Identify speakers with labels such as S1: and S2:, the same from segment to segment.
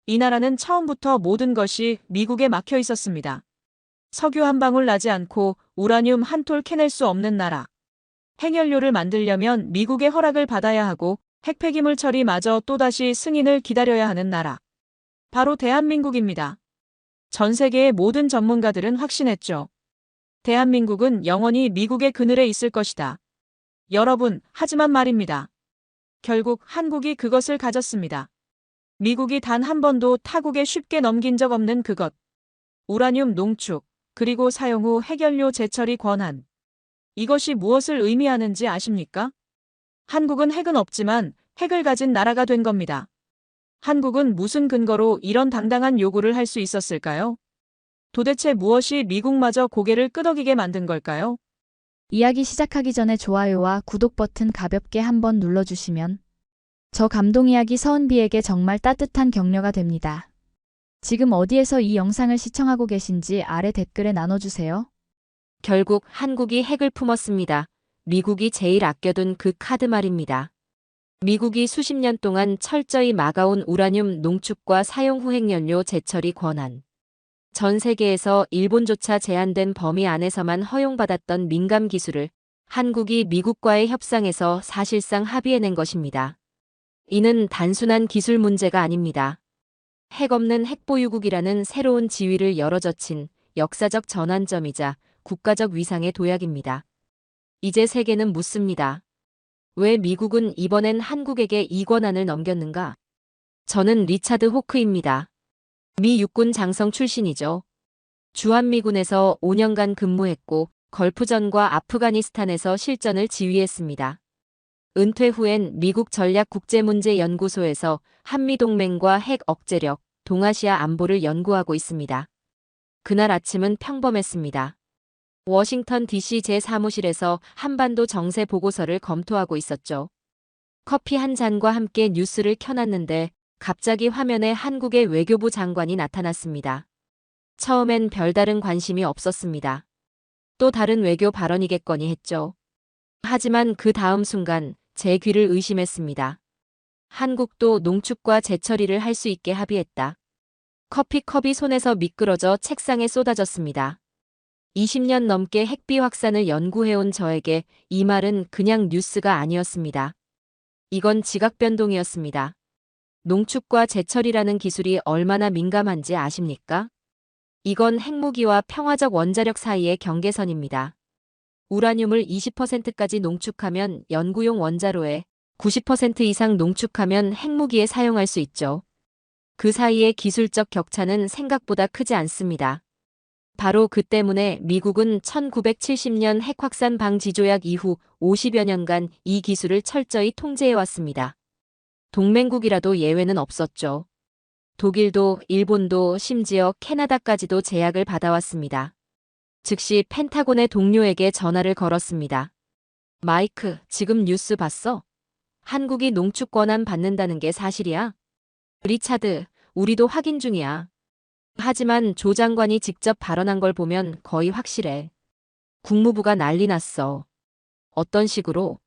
S1: 이 나라는 처음부터 모든 것이 미국에 막혀 있었습니다. 석유 한 방울 나지 않고 우라늄 한 톨 캐낼 수 없는 나라. 핵연료를 만들려면 미국의 허락을 받아야 하고 핵폐기물 처리마저 또다시 승인을 기다려야 하는 나라. 바로 대한민국입니다. 전 세계의 모든 전문가들은 확신했죠. 대한민국은 영원히 미국의 그늘에 있을 것이다. 여러분, 하지만 말입니다. 결국 한국이 그것을 가졌습니다. 미국이 단 한 번도 타국에 쉽게 넘긴 적 없는 그것. 우라늄 농축, 그리고 사용 후 핵연료 재처리 권한. 이것이 무엇을 의미하는지 아십니까? 한국은 핵은 없지만 핵을 가진 나라가 된 겁니다. 한국은 무슨 근거로 이런 당당한 요구를 할 수 있었을까요? 도대체 무엇이 미국마저 고개를 끄덕이게 만든 걸까요?
S2: 이야기 시작하기 전에 좋아요와 구독 버튼 가볍게 한번 눌러주시면 저 감동 이야기 서은비에게 정말 따뜻한 격려가 됩니다. 지금 어디에서 이 영상을 시청하고 계신지 아래 댓글에 나눠주세요.
S3: 결국 한국이 핵을 품었습니다. 미국이 제일 아껴둔 그 카드 말입니다. 미국이 수십 년 동안 철저히 막아온 우라늄 농축과 사용 후 핵연료 재처리 권한. 전 세계에서 일본조차 제한된 범위 안에서만 허용받았던 민감 기술을 한국이 미국과의 협상에서 사실상 합의해낸 것입니다. 이는 단순한 기술 문제가 아닙니다. 핵 없는 핵보유국이라는 새로운 지위를 열어젖힌 역사적 전환점이자 국가적 위상의 도약입니다. 이제 세계는 묻습니다. 왜 미국은 이번엔 한국에게 이 권한을 넘겼는가? 저는 리차드 호크입니다. 미 육군 장성 출신이죠. 주한미군에서 5년간 근무했고 걸프전과 아프가니스탄에서 실전을 지휘했습니다. 은퇴 후엔 미국 전략국제문제연구소에서 한미동맹과 핵 억제력, 동아시아 안보를 연구하고 있습니다. 그날 아침은 평범했습니다. 워싱턴 DC 제 사무실에서 한반도 정세 보고서를 검토하고 있었죠. 커피 한 잔과 함께 뉴스를 켜놨는데 갑자기 화면에 한국의 외교부 장관이 나타났습니다. 처음엔 별다른 관심이 없었습니다. 또 다른 외교 발언이겠거니 했죠. 하지만 그 다음 순간 제 귀를 의심했습니다. 한국도 농축과 재처리를 할 수 있게 합의했다. 커피컵이 손에서 미끄러져 책상에 쏟아졌습니다. 20년 넘게 핵비 확산을 연구해온 저에게 이 말은 그냥 뉴스가 아니었습니다. 이건 지각 변동이었습니다. 농축과 재처리라는 기술이 얼마나 민감한지 아십니까? 이건 핵무기와 평화적 원자력 사이의 경계선입니다. 우라늄을 20%까지 농축하면 연구용 원자로에 90% 이상 농축하면 핵무기에 사용할 수 있죠. 그 사이의 기술적 격차는 생각보다 크지 않습니다. 바로 그 때문에 미국은 1970년 핵확산 방지 조약 이후 50여 년간 이 기술을 철저히 통제해왔습니다. 동맹국이라도 예외는 없었죠. 독일도, 일본도, 심지어 캐나다까지도 제약을 받아왔습니다. 즉시 펜타곤의 동료에게 전화를 걸었습니다. 마이크, 지금 뉴스 봤어? 한국이 농축 권한 받는다는 게 사실이야? 리차드, 우리도 확인 중이야. 하지만 조 장관이 직접 발언한 걸 보면 거의 확실해. 국무부가 난리 났어. 어떤 식으로?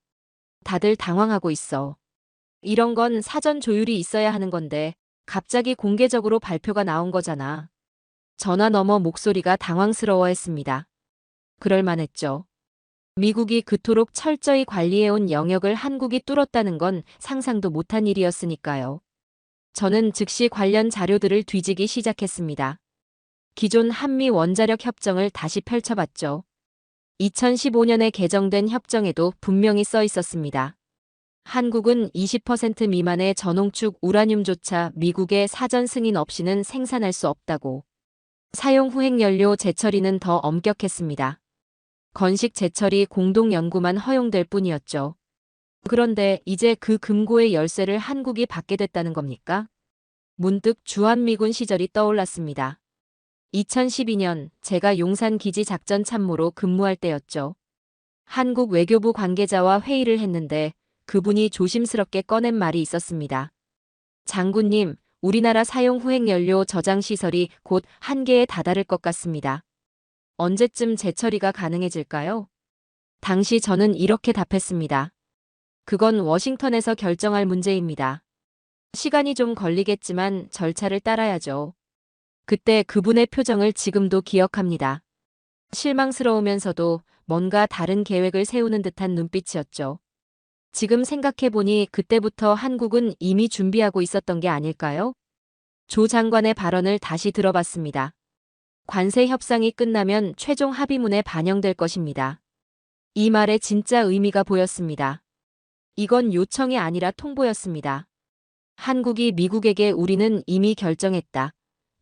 S3: 다들 당황하고 있어. 이런 건 사전 조율이 있어야 하는 건데 갑자기 공개적으로 발표가 나온 거잖아. 전화 너머 목소리가 당황스러워했습니다. 그럴만했죠. 미국이 그토록 철저히 관리해온 영역을 한국이 뚫었다는 건 상상도 못한 일이었으니까요. 저는 즉시 관련 자료들을 뒤지기 시작했습니다. 기존 한미 원자력 협정을 다시 펼쳐봤죠. 2015년에 개정된 협정에도 분명히 써 있었습니다. 한국은 20% 미만의 저농축 우라늄조차 미국의 사전 승인 없이는 생산할 수 없다고. 사용 후 핵연료 재처리는 더 엄격했습니다. 건식 재처리 공동 연구만 허용될 뿐이었죠. 그런데 이제 그 금고의 열쇠를 한국이 받게 됐다는 겁니까? 문득 주한미군 시절이 떠올랐습니다. 2012년 제가 용산 기지 작전 참모로 근무할 때였죠. 한국 외교부 관계자와 회의를 했는데 그분이 조심스럽게 꺼낸 말이 있었습니다. 장군님, 우리나라 사용 후 핵연료 저장 시설이 곧 한계에 다다를 것 같습니다. 언제쯤 재처리가 가능해질까요? 당시 저는 이렇게 답했습니다. 그건 워싱턴에서 결정할 문제입니다. 시간이 좀 걸리겠지만 절차를 따라야죠. 그때 그분의 표정을 지금도 기억합니다. 실망스러우면서도 뭔가 다른 계획을 세우는 듯한 눈빛이었죠. 지금 생각해보니 그때부터 한국은 이미 준비하고 있었던 게 아닐까요? 조 장관의 발언을 다시 들어봤습니다. 관세 협상이 끝나면 최종 합의문에 반영될 것입니다. 이 말에 진짜 의미가 보였습니다. 이건 요청이 아니라 통보였습니다. 한국이 미국에게 우리는 이미 결정했다.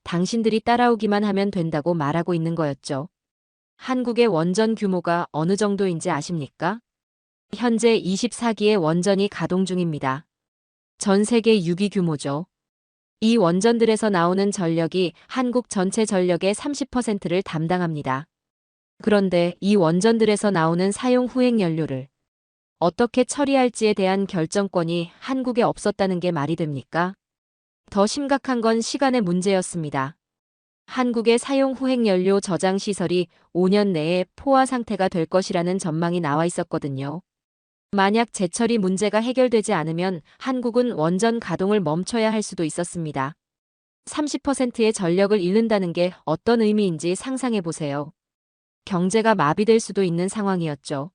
S3: 당신들이 따라오기만 하면 된다고 말하고 있는 거였죠. 한국의 원전 규모가 어느 정도인지 아십니까? 현재 24기의 원전이 가동 중입니다. 전 세계 6위 규모죠. 이 원전들에서 나오는 전력이 한국 전체 전력의 30%를 담당합니다. 그런데 이 원전들에서 나오는 사용 후행 연료를 어떻게 처리할지에 대한 결정권이 한국에 없었다는 게 말이 됩니까? 더 심각한 건 시간의 문제였습니다. 한국의 사용 후행 연료 저장 시설이 5년 내에 포화 상태가 될 것이라는 전망이 나와 있었거든요. 만약 재처리 문제가 해결되지 않으면 한국은 원전 가동을 멈춰야 할 수도 있었습니다. 30%의 전력을 잃는다는 게 어떤 의미인지 상상해 보세요. 경제가 마비될 수도 있는 상황이었죠.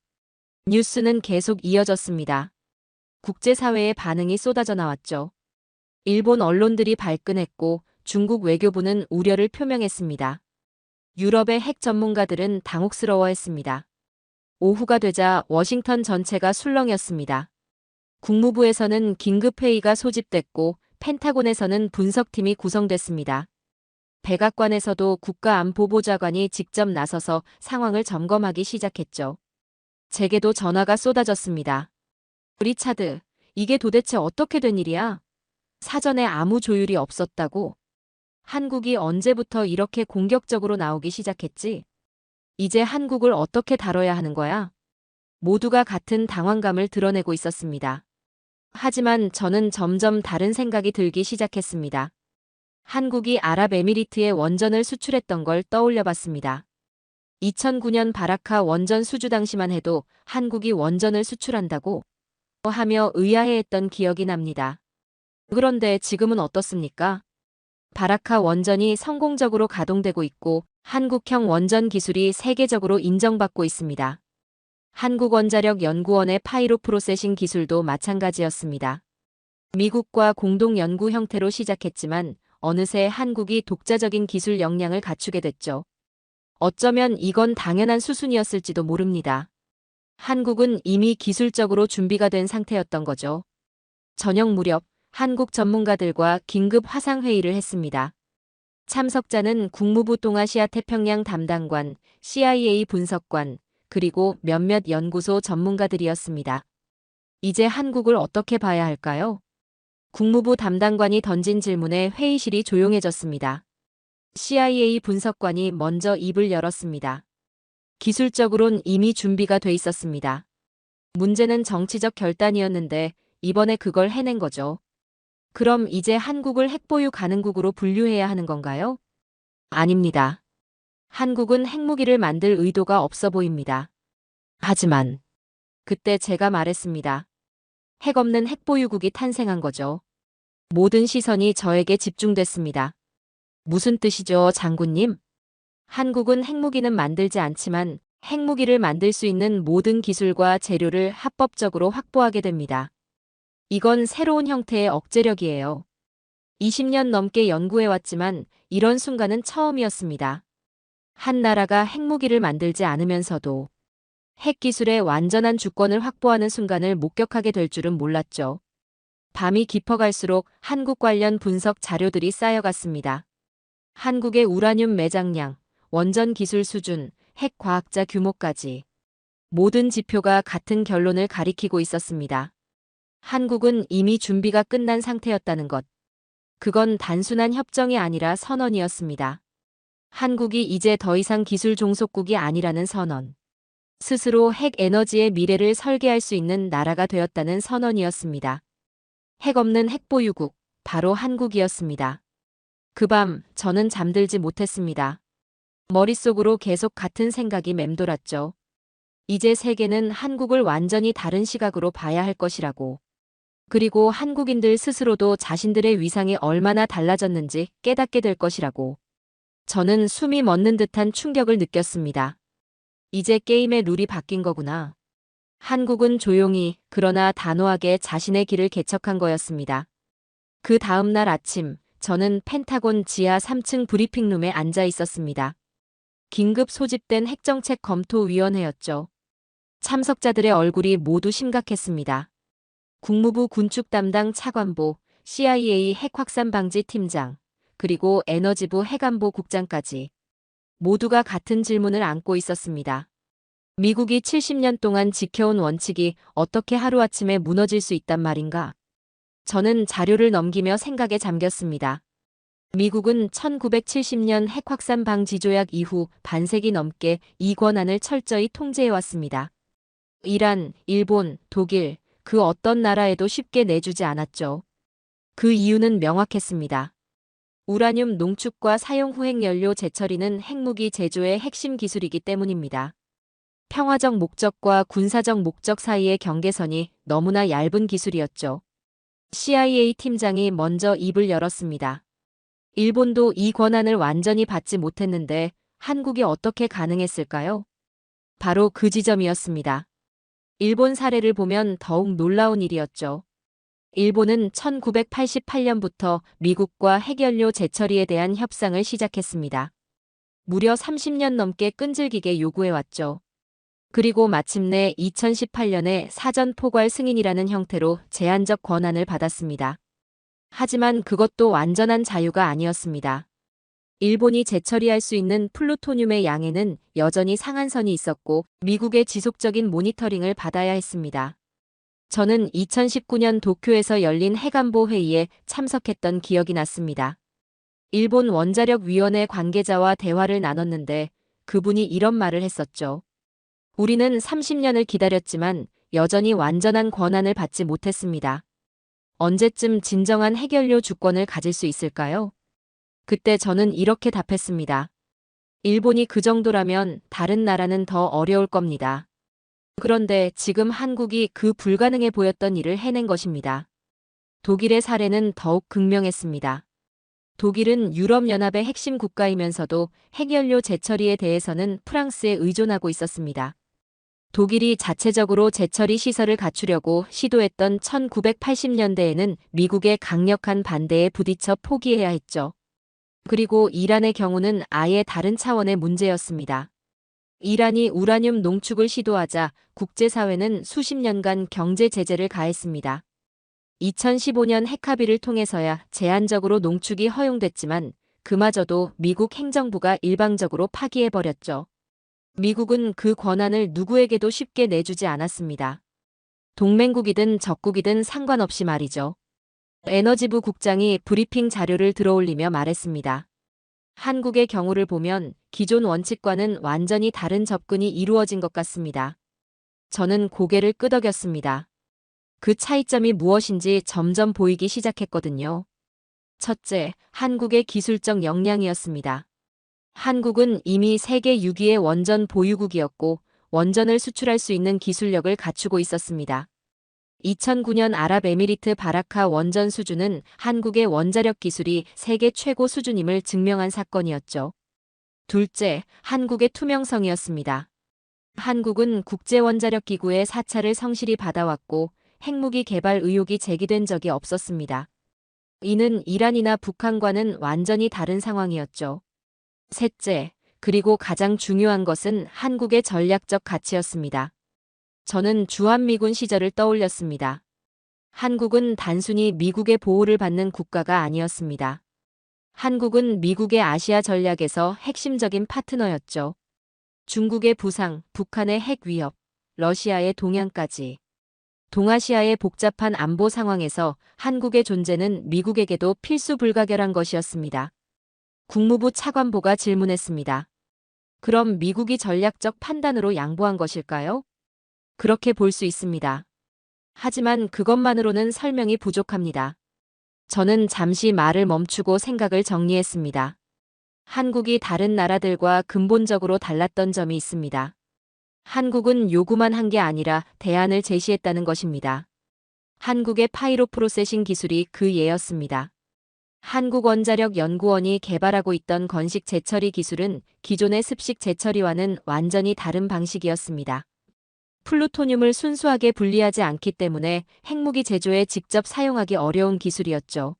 S3: 뉴스는 계속 이어졌습니다. 국제사회의 반응이 쏟아져 나왔죠. 일본 언론들이 발끈했고 중국 외교부는 우려를 표명했습니다. 유럽의 핵 전문가들은 당혹스러워했습니다. 오후가 되자 워싱턴 전체가 술렁였습니다. 국무부에서는 긴급회의가 소집됐고 펜타곤에서는 분석팀이 구성됐습니다. 백악관에서도 국가안보보좌관이 직접 나서서 상황을 점검하기 시작했죠. 제게도 전화가 쏟아졌습니다. 리차드, 이게 도대체 어떻게 된 일이야? 사전에 아무 조율이 없었다고? 한국이 언제부터 이렇게 공격적으로 나오기 시작했지? 이제 한국을 어떻게 다뤄야 하는 거야? 모두가 같은 당황감을 드러내고 있었습니다. 하지만 저는 점점 다른 생각이 들기 시작했습니다. 한국이 아랍에미리트에 원전을 수출했던 걸 떠올려 봤습니다. 2009년 바라카 원전 수주 당시만 해도 한국이 원전을 수출한다고 하며 의아해했던 기억이 납니다. 그런데 지금은 어떻습니까? 바라카 원전이 성공적으로 가동되고 있고 한국형 원전 기술이 세계적으로 인정받고 있습니다. 한국원자력연구원의 파이로 프로세싱 기술도 마찬가지였습니다. 미국과 공동 연구 형태로 시작했지만 어느새 한국이 독자적인 기술 역량을 갖추게 됐죠. 어쩌면 이건 당연한 수순이었을지도 모릅니다. 한국은 이미 기술적으로 준비가 된 상태였던 거죠. 저녁 무렵 한국 전문가들과 긴급 화상회의를 했습니다. 참석자는 국무부 동아시아 태평양 담당관, CIA 분석관, 그리고 몇몇 연구소 전문가들이었습니다. 이제 한국을 어떻게 봐야 할까요? 국무부 담당관이 던진 질문에 회의실이 조용해졌습니다. CIA 분석관이 먼저 입을 열었습니다. 기술적으로는 이미 준비가 돼 있었습니다. 문제는 정치적 결단이었는데 이번에 그걸 해낸 거죠. 그럼 이제 한국을 핵보유 가능국으로 분류해야 하는 건가요? 아닙니다. 한국은 핵무기를 만들 의도가 없어 보입니다. 하지만 그때 제가 말했습니다. 핵 없는 핵보유국이 탄생한 거죠. 모든 시선이 저에게 집중됐습니다. 무슨 뜻이죠, 장군님? 한국은 핵무기는 만들지 않지만 핵무기를 만들 수 있는 모든 기술과 재료를 합법적으로 확보하게 됩니다. 이건 새로운 형태의 억제력이에요. 20년 넘게 연구해왔지만 이런 순간은 처음이었습니다. 한 나라가 핵무기를 만들지 않으면서도 핵기술의 완전한 주권을 확보하는 순간을 목격하게 될 줄은 몰랐죠. 밤이 깊어갈수록 한국 관련 분석 자료들이 쌓여갔습니다. 한국의 우라늄 매장량, 원전 기술 수준, 핵 과학자 규모까지 모든 지표가 같은 결론을 가리키고 있었습니다. 한국은 이미 준비가 끝난 상태였다는 것. 그건 단순한 협정이 아니라 선언이었습니다. 한국이 이제 더 이상 기술 종속국이 아니라는 선언. 스스로 핵 에너지의 미래를 설계할 수 있는 나라가 되었다는 선언이었습니다. 핵 없는 핵보유국, 바로 한국이었습니다. 그 밤 저는 잠들지 못했습니다. 머릿속으로 계속 같은 생각이 맴돌았죠. 이제 세계는 한국을 완전히 다른 시각으로 봐야 할 것이라고. 그리고 한국인들 스스로도 자신들의 위상이 얼마나 달라졌는지 깨닫게 될 것이라고. 저는 숨이 멎는 듯한 충격을 느꼈습니다. 이제 게임의 룰이 바뀐 거구나. 한국은 조용히 그러나 단호하게 자신의 길을 개척한 거였습니다. 그 다음 날 아침, 저는 펜타곤 지하 3층 브리핑룸에 앉아 있었습니다. 긴급 소집된 핵정책 검토위원회였죠. 참석자들의 얼굴이 모두 심각했습니다. 국무부 군축 담당 차관보, CIA 핵확산 방지 팀장, 그리고 에너지부 핵안보 국장까지 모두가 같은 질문을 안고 있었습니다. 미국이 70년 동안 지켜온 원칙이 어떻게 하루아침에 무너질 수 있단 말인가? 저는 자료를 넘기며 생각에 잠겼습니다. 미국은 1970년 핵확산 방지 조약 이후 반세기 넘게 이 권한을 철저히 통제해왔습니다. 이란, 일본, 독일, 그 어떤 나라에도 쉽게 내주지 않았죠. 그 이유는 명확했습니다. 우라늄 농축과 사용 후 핵연료 재처리는 핵무기 제조의 핵심 기술이기 때문입니다. 평화적 목적과 군사적 목적 사이의 경계선이 너무나 얇은 기술이었죠. CIA 팀장이 먼저 입을 열었습니다. 일본도 이 권한을 완전히 받지 못했는데 한국이 어떻게 가능했을까요? 바로 그 지점이었습니다. 일본 사례를 보면 더욱 놀라운 일이었죠. 일본은 1988년부터 미국과 핵연료 재처리에 대한 협상을 시작했습니다. 무려 30년 넘게 끈질기게 요구해왔죠. 그리고 마침내 2018년에 사전 포괄 승인이라는 형태로 제한적 권한을 받았습니다. 하지만 그것도 완전한 자유가 아니었습니다. 일본이 재처리할 수 있는 플루토늄의 양에는 여전히 상한선이 있었고 미국의 지속적인 모니터링을 받아야 했습니다. 저는 2019년 도쿄에서 열린 핵안보 회의에 참석했던 기억이 났습니다. 일본 원자력위원회 관계자와 대화를 나눴는데 그분이 이런 말을 했었죠. 우리는 30년을 기다렸지만 여전히 완전한 권한을 받지 못했습니다. 언제쯤 진정한 핵연료 주권을 가질 수 있을까요? 그때 저는 이렇게 답했습니다. 일본이 그 정도라면 다른 나라는 더 어려울 겁니다. 그런데 지금 한국이 그 불가능해 보였던 일을 해낸 것입니다. 독일의 사례는 더욱 극명했습니다. 독일은 유럽연합의 핵심 국가이면서도 핵연료 재처리에 대해서는 프랑스에 의존하고 있었습니다. 독일이 자체적으로 재처리 시설을 갖추려고 시도했던 1980년대에는 미국의 강력한 반대에 부딪혀 포기해야 했죠. 그리고 이란의 경우는 아예 다른 차원의 문제였습니다. 이란이 우라늄 농축을 시도하자 국제사회는 수십 년간 경제 제재를 가했습니다. 2015년 핵합의를 통해서야 제한적으로 농축이 허용됐지만 그마저도 미국 행정부가 일방적으로 파기해버렸죠. 미국은 그 권한을 누구에게도 쉽게 내주지 않았습니다. 동맹국이든 적국이든 상관없이 말이죠. 에너지부 국장이 브리핑 자료를 들어올리며 말했습니다. 한국의 경우를 보면 기존 원칙과는 완전히 다른 접근이 이루어진 것 같습니다. 저는 고개를 끄덕였습니다. 그 차이점이 무엇인지 점점 보이기 시작했거든요. 첫째, 한국의 기술적 역량이었습니다. 한국은 이미 세계 6위의 원전 보유국이었고 원전을 수출할 수 있는 기술력을 갖추고 있었습니다. 2009년 아랍에미리트 바라카 원전 수주는 한국의 원자력 기술이 세계 최고 수준임을 증명한 사건이었죠. 둘째, 한국의 투명성이었습니다. 한국은 국제원자력기구의 사찰을 성실히 받아왔고 핵무기 개발 의혹이 제기된 적이 없었습니다. 이는 이란이나 북한과는 완전히 다른 상황이었죠. 셋째, 그리고 가장 중요한 것은 한국의 전략적 가치였습니다. 저는 주한미군 시절을 떠올렸습니다. 한국은 단순히 미국의 보호를 받는 국가가 아니었습니다. 한국은 미국의 아시아 전략에서 핵심적인 파트너였죠. 중국의 부상, 북한의 핵 위협, 러시아의 동향까지. 동아시아의 복잡한 안보 상황에서 한국의 존재는 미국에게도 필수 불가결한 것이었습니다. 국무부 차관보가 질문했습니다. 그럼 미국이 전략적 판단으로 양보한 것일까요? 그렇게 볼 수 있습니다. 하지만 그것만으로는 설명이 부족합니다. 저는 잠시 말을 멈추고 생각을 정리했습니다. 한국이 다른 나라들과 근본적으로 달랐던 점이 있습니다. 한국은 요구만 한 게 아니라 대안을 제시했다는 것입니다. 한국의 파이로 프로세싱 기술이 그 예였습니다. 한국원자력연구원이 개발하고 있던 건식 재처리 기술은 기존의 습식 재처리와는 완전히 다른 방식이었습니다. 플루토늄을 순수하게 분리하지 않기 때문에 핵무기 제조에 직접 사용하기 어려운 기술이었죠.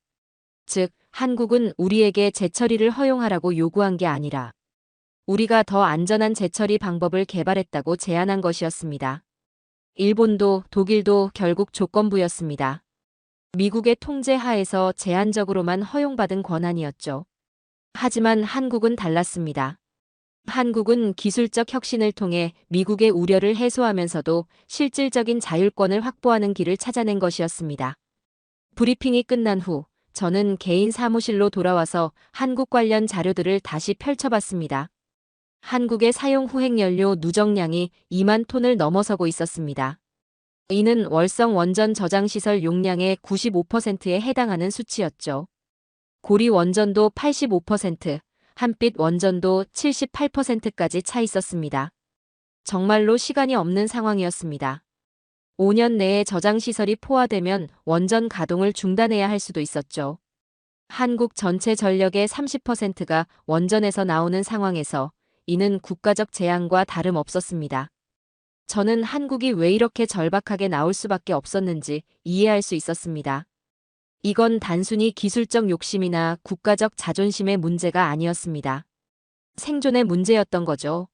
S3: 즉, 한국은 우리에게 재처리를 허용하라고 요구한 게 아니라 우리가 더 안전한 재처리 방법을 개발했다고 제안한 것이었습니다. 일본도 독일도 결국 조건부였습니다. 미국의 통제 하에서 제한적으로만 허용받은 권한이었죠. 하지만 한국은 달랐습니다. 한국은 기술적 혁신을 통해 미국의 우려를 해소하면서도 실질적인 자율권을 확보하는 길을 찾아낸 것이었습니다. 브리핑이 끝난 후 저는 개인 사무실로 돌아와서 한국 관련 자료들을 다시 펼쳐봤습니다. 한국의 사용 후핵연료 누적량이 2만 톤을 넘어서고 있었습니다. 이는 월성 원전 저장시설 용량의 95%에 해당하는 수치였죠. 고리 원전도 85%, 한빛 원전도 78%까지 차 있었습니다. 정말로 시간이 없는 상황이었습니다. 5년 내에 저장시설이 포화되면 원전 가동을 중단해야 할 수도 있었죠. 한국 전체 전력의 30%가 원전에서 나오는 상황에서 이는 국가적 재앙과 다름없었습니다. 저는 한국이 왜 이렇게 절박하게 나올 수밖에 없었는지 이해할 수 있었습니다. 이건 단순히 기술적 욕심이나 국가적 자존심의 문제가 아니었습니다. 생존의 문제였던 거죠.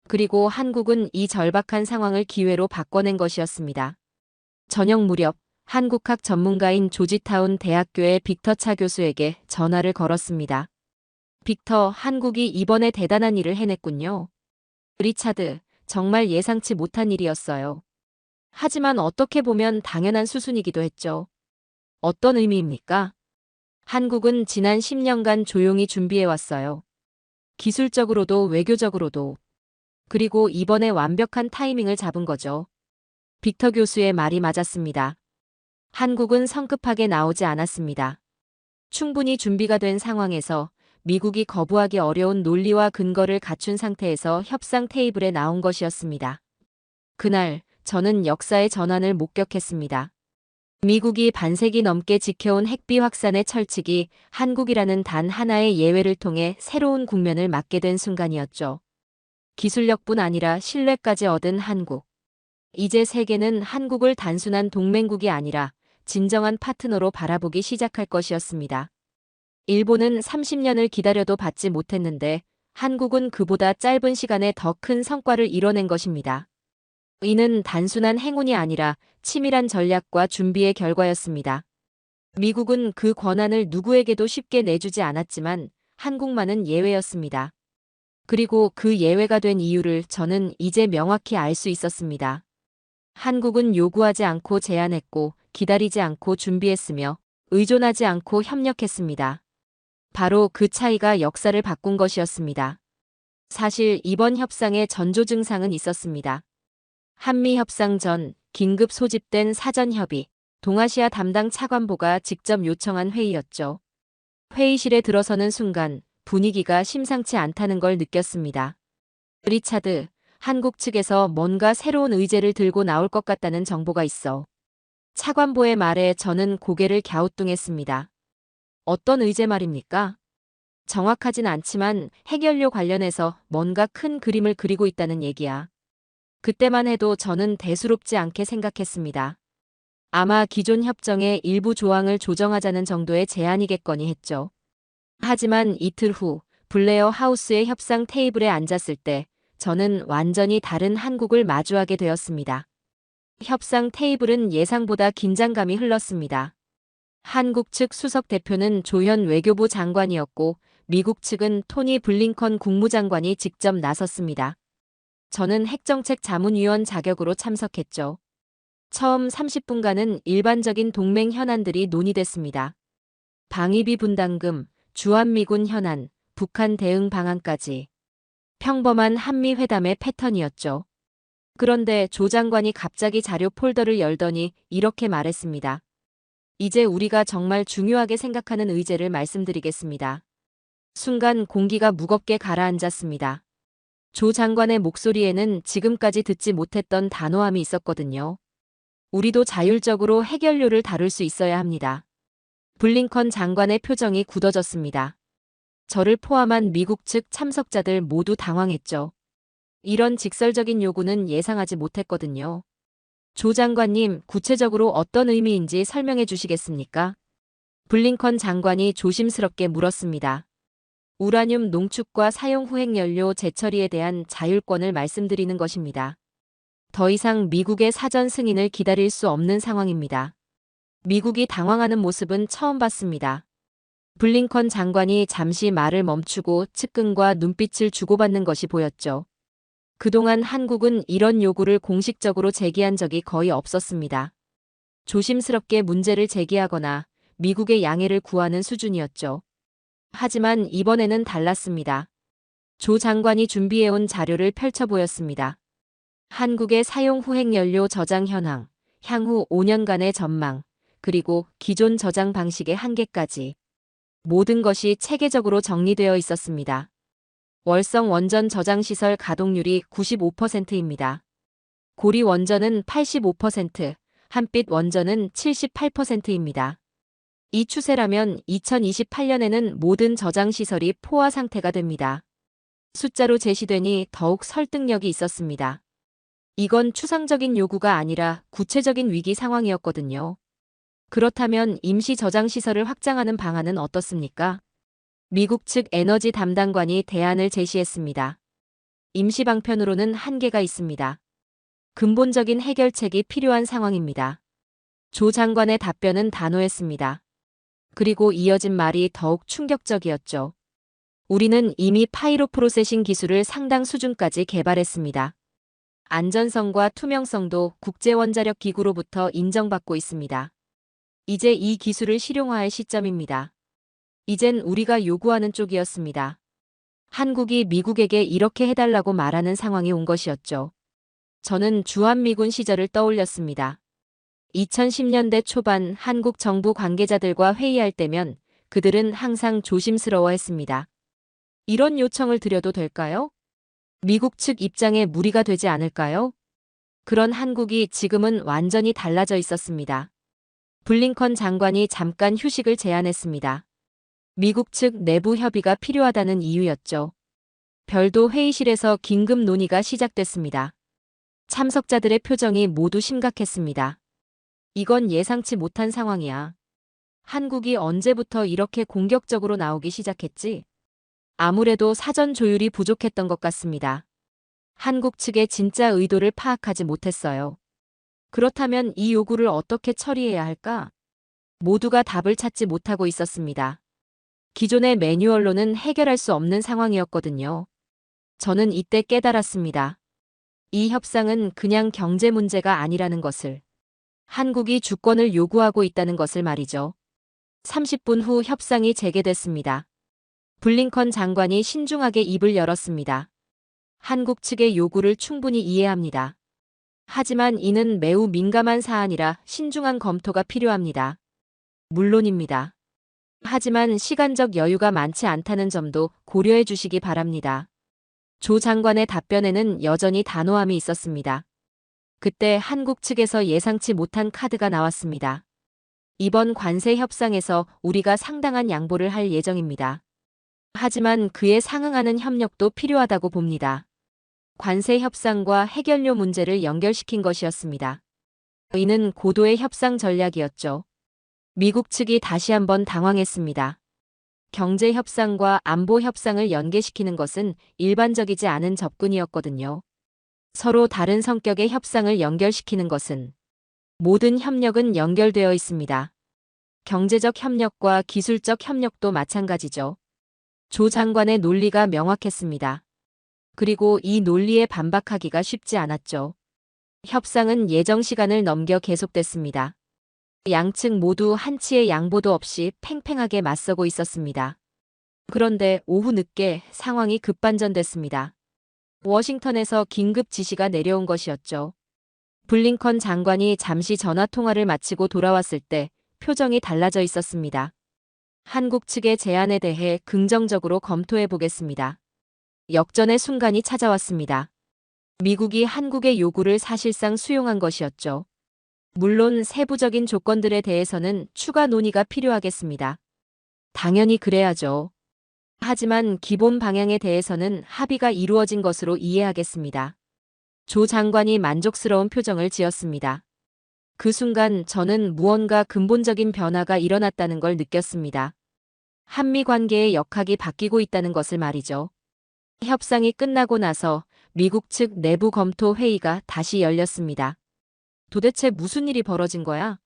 S3: 그리고 한국은 이 절박한 상황을 기회로 바꿔낸 것이었습니다. 저녁 무렵 한국학 전문가인 조지타운 대학교의 빅터 차 교수에게 전화를 걸었습니다. 빅터, 한국이 이번에 대단한 일을 해냈군요. 리차드, 정말 예상치 못한 일이었어요. 하지만 어떻게 보면 당연한 수순이기도 했죠. 어떤 의미입니까? 한국은 지난 10년간 조용히 준비해왔어요. 기술적으로도 외교적으로도. 그리고 이번에 완벽한 타이밍을 잡은 거죠. 빅터 교수의 말이 맞았습니다. 한국은 성급하게 나오지 않았습니다. 충분히 준비가 된 상황에서 미국이 거부하기 어려운 논리와 근거를 갖춘 상태에서 협상 테이블에 나온 것이었습니다. 그날 저는 역사의 전환을 목격했습니다. 미국이 반세기 넘게 지켜온 핵비 확산의 철칙이 한국이라는 단 하나의 예외를 통해 새로운 국면을 맞게 된 순간이었죠. 기술력뿐 아니라 신뢰까지 얻은 한국. 이제 세계는 한국을 단순한 동맹국이 아니라 진정한 파트너로 바라보기 시작할 것이었습니다. 일본은 30년을 기다려도 받지 못했는데 한국은 그보다 짧은 시간에 더 큰 성과를 이뤄낸 것입니다. 이는 단순한 행운이 아니라 치밀한 전략과 준비의 결과였습니다. 미국은 그 권한을 누구에게도 쉽게 내주지 않았지만 한국만은 예외였습니다. 그리고 그 예외가 된 이유를 저는 이제 명확히 알 수 있었습니다. 한국은 요구하지 않고 제안했고 기다리지 않고 준비했으며 의존하지 않고 협력했습니다. 바로 그 차이가 역사를 바꾼 것이었습니다. 사실 이번 협상에 전조 증상은 있었습니다. 한미 협상 전 긴급 소집된 사전 협의, 동아시아 담당 차관보가 직접 요청한 회의였죠. 회의실에 들어서는 순간 분위기가 심상치 않다는 걸 느꼈습니다. 리차드, 한국 측에서 뭔가 새로운 의제를 들고 나올 것 같다는 정보가 있어. 차관보의 말에 저는 고개를 갸우뚱했습니다. 어떤 의제 말입니까? 정확하진 않지만 핵연료 관련해서 뭔가 큰 그림을 그리고 있다는 얘기야. 그때만 해도 저는 대수롭지 않게 생각했습니다. 아마 기존 협정의 일부 조항을 조정하자는 정도의 제안이겠거니 했죠. 하지만 이틀 후 블레어 하우스의 협상 테이블에 앉았을 때 저는 완전히 다른 한국을 마주하게 되었습니다. 협상 테이블은 예상보다 긴장감이 흘렀습니다. 한국 측 수석 대표는 조현 외교부 장관이었고 미국 측은 토니 블링컨 국무장관이 직접 나섰습니다. 저는 핵정책 자문위원 자격으로 참석했죠. 처음 30분간은 일반적인 동맹 현안들이 논의됐습니다. 방위비 분담금, 주한미군 현안, 북한 대응 방안까지. 평범한 한미 회담의 패턴이었죠. 그런데 조 장관이 갑자기 자료 폴더를 열더니 이렇게 말했습니다. 이제 우리가 정말 중요하게 생각하는 의제를 말씀드리겠습니다. 순간 공기가 무겁게 가라앉았습니다. 조 장관의 목소리에는 지금까지 듣지 못했던 단호함이 있었거든요. 우리도 자율적으로 해결료를 다룰 수 있어야 합니다. 블링컨 장관의 표정이 굳어졌습니다. 저를 포함한 미국 측 참석자들 모두 당황했죠. 이런 직설적인 요구는 예상하지 못했거든요. 조 장관님, 구체적으로 어떤 의미인지 설명해 주시겠습니까? 블링컨 장관이 조심스럽게 물었습니다. 우라늄 농축과 사용 후행 연료 재처리에 대한 자율권을 말씀드리는 것입니다. 더 이상 미국의 사전 승인을 기다릴 수 없는 상황입니다. 미국이 당황하는 모습은 처음 봤습니다. 블링컨 장관이 잠시 말을 멈추고 측근과 눈빛을 주고받는 것이 보였죠. 그동안 한국은 이런 요구를 공식적으로 제기한 적이 거의 없었습니다. 조심스럽게 문제를 제기하거나 미국의 양해를 구하는 수준이었죠. 하지만 이번에는 달랐습니다. 조 장관이 준비해온 자료를 펼쳐 보였습니다. 한국의 사용 후행 연료 저장 현황, 향후 5년간의 전망, 그리고 기존 저장 방식의 한계까지 모든 것이 체계적으로 정리되어 있었습니다. 월성 원전 저장시설 가동률이 95%입니다. 고리 원전은 85%, 한빛 원전은 78%입니다. 이 추세라면 2028년에는 모든 저장시설이 포화 상태가 됩니다. 숫자로 제시되니 더욱 설득력이 있었습니다. 이건 추상적인 요구가 아니라 구체적인 위기 상황이었거든요. 그렇다면 임시 저장시설을 확장하는 방안은 어떻습니까? 미국 측 에너지 담당관이 대안을 제시했습니다. 임시 방편으로는 한계가 있습니다. 근본적인 해결책이 필요한 상황입니다. 조 장관의 답변은 단호했습니다. 그리고 이어진 말이 더욱 충격적이었죠. 우리는 이미 파이로 프로세싱 기술을 상당 수준까지 개발했습니다. 안전성과 투명성도 국제원자력기구로부터 인정받고 있습니다. 이제 이 기술을 실용화할 시점입니다. 이젠 우리가 요구하는 쪽이었습니다. 한국이 미국에게 이렇게 해달라고 말하는 상황이 온 것이었죠. 저는 주한미군 시절을 떠올렸습니다. 2010년대 초반 한국 정부 관계자들과 회의할 때면 그들은 항상 조심스러워했습니다. 이런 요청을 드려도 될까요? 미국 측 입장에 무리가 되지 않을까요? 그런 한국이 지금은 완전히 달라져 있었습니다. 블링컨 장관이 잠깐 휴식을 제안했습니다. 미국 측 내부 협의가 필요하다는 이유였죠. 별도 회의실에서 긴급 논의가 시작됐습니다. 참석자들의 표정이 모두 심각했습니다. 이건 예상치 못한 상황이야. 한국이 언제부터 이렇게 공격적으로 나오기 시작했지? 아무래도 사전 조율이 부족했던 것 같습니다. 한국 측의 진짜 의도를 파악하지 못했어요. 그렇다면 이 요구를 어떻게 처리해야 할까? 모두가 답을 찾지 못하고 있었습니다. 기존의 매뉴얼로는 해결할 수 없는 상황이었거든요. 저는 이때 깨달았습니다. 이 협상은 그냥 경제 문제가 아니라는 것을. 한국이 주권을 요구하고 있다는 것을 말이죠. 30분 후 협상이 재개됐습니다. 블링컨 장관이 신중하게 입을 열었습니다. 한국 측의 요구를 충분히 이해합니다. 하지만 이는 매우 민감한 사안이라 신중한 검토가 필요합니다. 물론입니다. 하지만 시간적 여유가 많지 않다는 점도 고려해 주시기 바랍니다. 조 장관의 답변에는 여전히 단호함이 있었습니다. 그때 한국 측에서 예상치 못한 카드가 나왔습니다. 이번 관세 협상에서 우리가 상당한 양보를 할 예정입니다. 하지만 그에 상응하는 협력도 필요하다고 봅니다. 관세 협상과 해결료 문제를 연결시킨 것이었습니다. 이는 고도의 협상 전략이었죠. 미국 측이 다시 한번 당황했습니다. 경제 협상과 안보 협상을 연계시키는 것은 일반적이지 않은 접근이었거든요. 서로 다른 성격의 협상을 연결시키는 것은 모든 협력은 연결되어 있습니다. 경제적 협력과 기술적 협력도 마찬가지죠. 조 장관의 논리가 명확했습니다. 그리고 이 논리에 반박하기가 쉽지 않았죠. 협상은 예정 시간을 넘겨 계속됐습니다. 양측 모두 한치의 양보도 없이 팽팽하게 맞서고 있었습니다. 그런데 오후 늦게 상황이 급반전됐습니다. 워싱턴에서 긴급 지시가 내려온 것이었죠. 블링컨 장관이 잠시 전화 통화를 마치고 돌아왔을 때 표정이 달라져 있었습니다. 한국 측의 제안에 대해 긍정적으로 검토해 보겠습니다. 역전의 순간이 찾아왔습니다. 미국이 한국의 요구를 사실상 수용한 것이었죠. 물론 세부적인 조건들에 대해서는 추가 논의가 필요하겠습니다. 당연히 그래야죠. 하지만 기본 방향에 대해서는 합의가 이루어진 것으로 이해하겠습니다. 조 장관이 만족스러운 표정을 지었습니다. 그 순간 저는 무언가 근본적인 변화가 일어났다는 걸 느꼈습니다. 한미 관계의 역학이 바뀌고 있다는 것을 말이죠. 협상이 끝나고 나서 미국 측 내부 검토 회의가 다시 열렸습니다. 도대체 무슨 일이 벌어진 거야?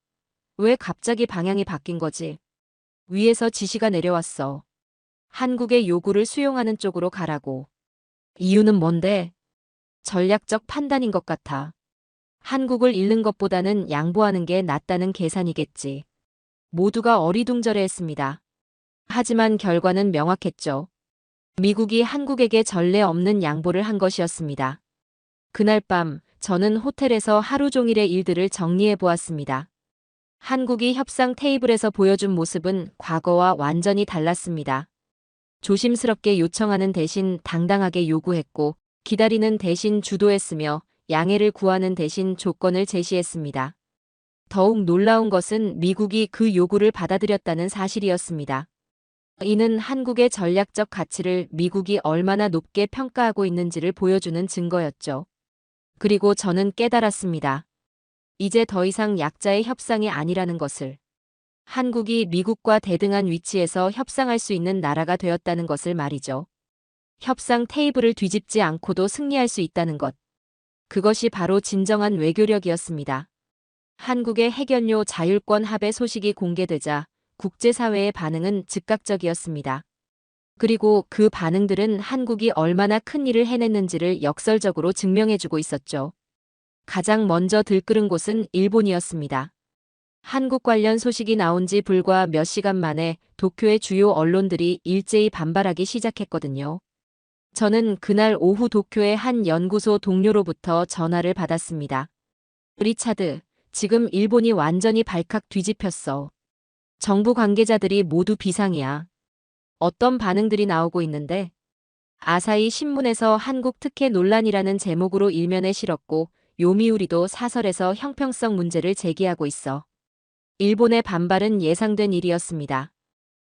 S3: 왜 갑자기 방향이 바뀐 거지? 위에서 지시가 내려왔어. 한국의 요구를 수용하는 쪽으로 가라고. 이유는 뭔데? 전략적 판단인 것 같아. 한국을 잃는 것보다는 양보하는 게 낫다는 계산이겠지. 모두가 어리둥절해했습니다. 하지만 결과는 명확했죠. 미국이 한국에게 전례 없는 양보를 한 것이었습니다. 그날 밤 저는 호텔에서 하루 종일의 일들을 정리해 보았습니다. 한국이 협상 테이블에서 보여준 모습은 과거와 완전히 달랐습니다. 조심스럽게 요청하는 대신 당당하게 요구했고, 기다리는 대신 주도했으며 양해를 구하는 대신 조건을 제시했습니다. 더욱 놀라운 것은 미국이 그 요구를 받아들였다는 사실이었습니다. 이는 한국의 전략적 가치를 미국이 얼마나 높게 평가하고 있는지를 보여주는 증거였죠. 그리고 저는 깨달았습니다. 이제 더 이상 약자의 협상이 아니라는 것을. 한국이 미국과 대등한 위치에서 협상할 수 있는 나라가 되었다는 것을 말이죠. 협상 테이블을 뒤집지 않고도 승리할 수 있다는 것. 그것이 바로 진정한 외교력이었습니다. 한국의 핵연료 자율권 합의 소식이 공개되자 국제사회의 반응은 즉각적이었습니다. 그리고 그 반응들은 한국이 얼마나 큰 일을 해냈는지를 역설적으로 증명해주고 있었죠. 가장 먼저 들끓은 곳은 일본이었습니다. 한국 관련 소식이 나온 지 불과 몇 시간 만에 도쿄의 주요 언론들이 일제히 반발하기 시작했거든요. 저는 그날 오후 도쿄의 한 연구소 동료로부터 전화를 받았습니다. 리차드, 지금 일본이 완전히 발칵 뒤집혔어. 정부 관계자들이 모두 비상이야. 어떤 반응들이 나오고 있는데? 아사히 신문에서 한국 특혜 논란이라는 제목으로 일면에 실었고, 요미우리도 사설에서 형평성 문제를 제기하고 있어. 일본의 반발은 예상된 일이었습니다.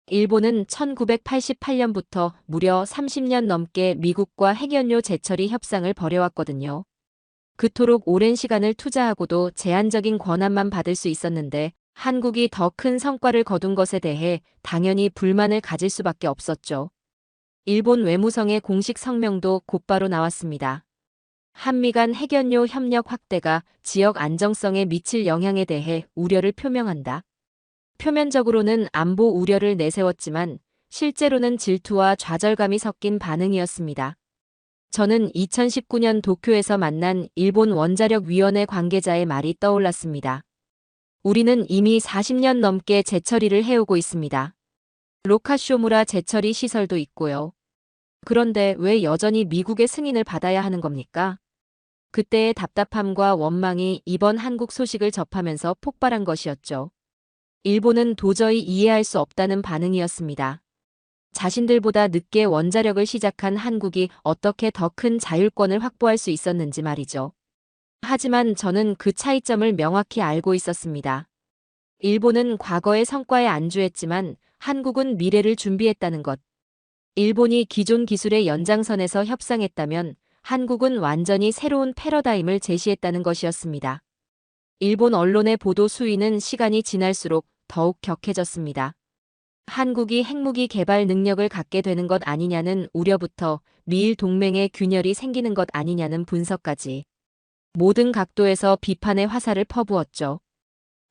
S3: 일본은 1988년부터 무려 30년 넘게 미국과 핵연료 재처리 협상을 벌여왔거든요. 그토록 오랜 시간을 투자하고도 제한적인 권한만 받을 수 있었는데 한국이 더 큰 성과를 거둔 것에 대해 당연히 불만을 가질 수밖에 없었죠. 일본 외무성의 공식 성명도 곧바로 나왔습니다. 한미 간 핵연료 협력 확대가 지역 안정성에 미칠 영향에 대해 우려를 표명한다. 표면적으로는 안보 우려를 내세웠지만 실제로는 질투와 좌절감이 섞인 반응이었습니다. 저는 2019년 도쿄에서 만난 일본 원자력위원회 관계자의 말이 떠올랐습니다. 우리는 이미 40년 넘게 재처리를 해오고 있습니다. 로카쇼무라 재처리 시설도 있고요. 그런데 왜 여전히 미국의 승인을 받아야 하는 겁니까? 그때의 답답함과 원망이 이번 한국 소식을 접하면서 폭발한 것이었죠. 일본은 도저히 이해할 수 없다는 반응이었습니다. 자신들보다 늦게 원자력을 시작한 한국이 어떻게 더 큰 자율권을 확보할 수 있었는지 말이죠. 하지만 저는 그 차이점을 명확히 알고 있었습니다. 일본은 과거의 성과에 안주했지만 한국은 미래를 준비했다는 것. 일본이 기존 기술의 연장선에서 협상했다면 한국은 완전히 새로운 패러다임을 제시했다는 것이었습니다. 일본 언론의 보도 수위는 시간이 지날수록 더욱 격해졌습니다. 한국이 핵무기 개발 능력을 갖게 되는 것 아니냐는 우려부터 미일 동맹의 균열이 생기는 것 아니냐는 분석까지 모든 각도에서 비판의 화살을 퍼부었죠.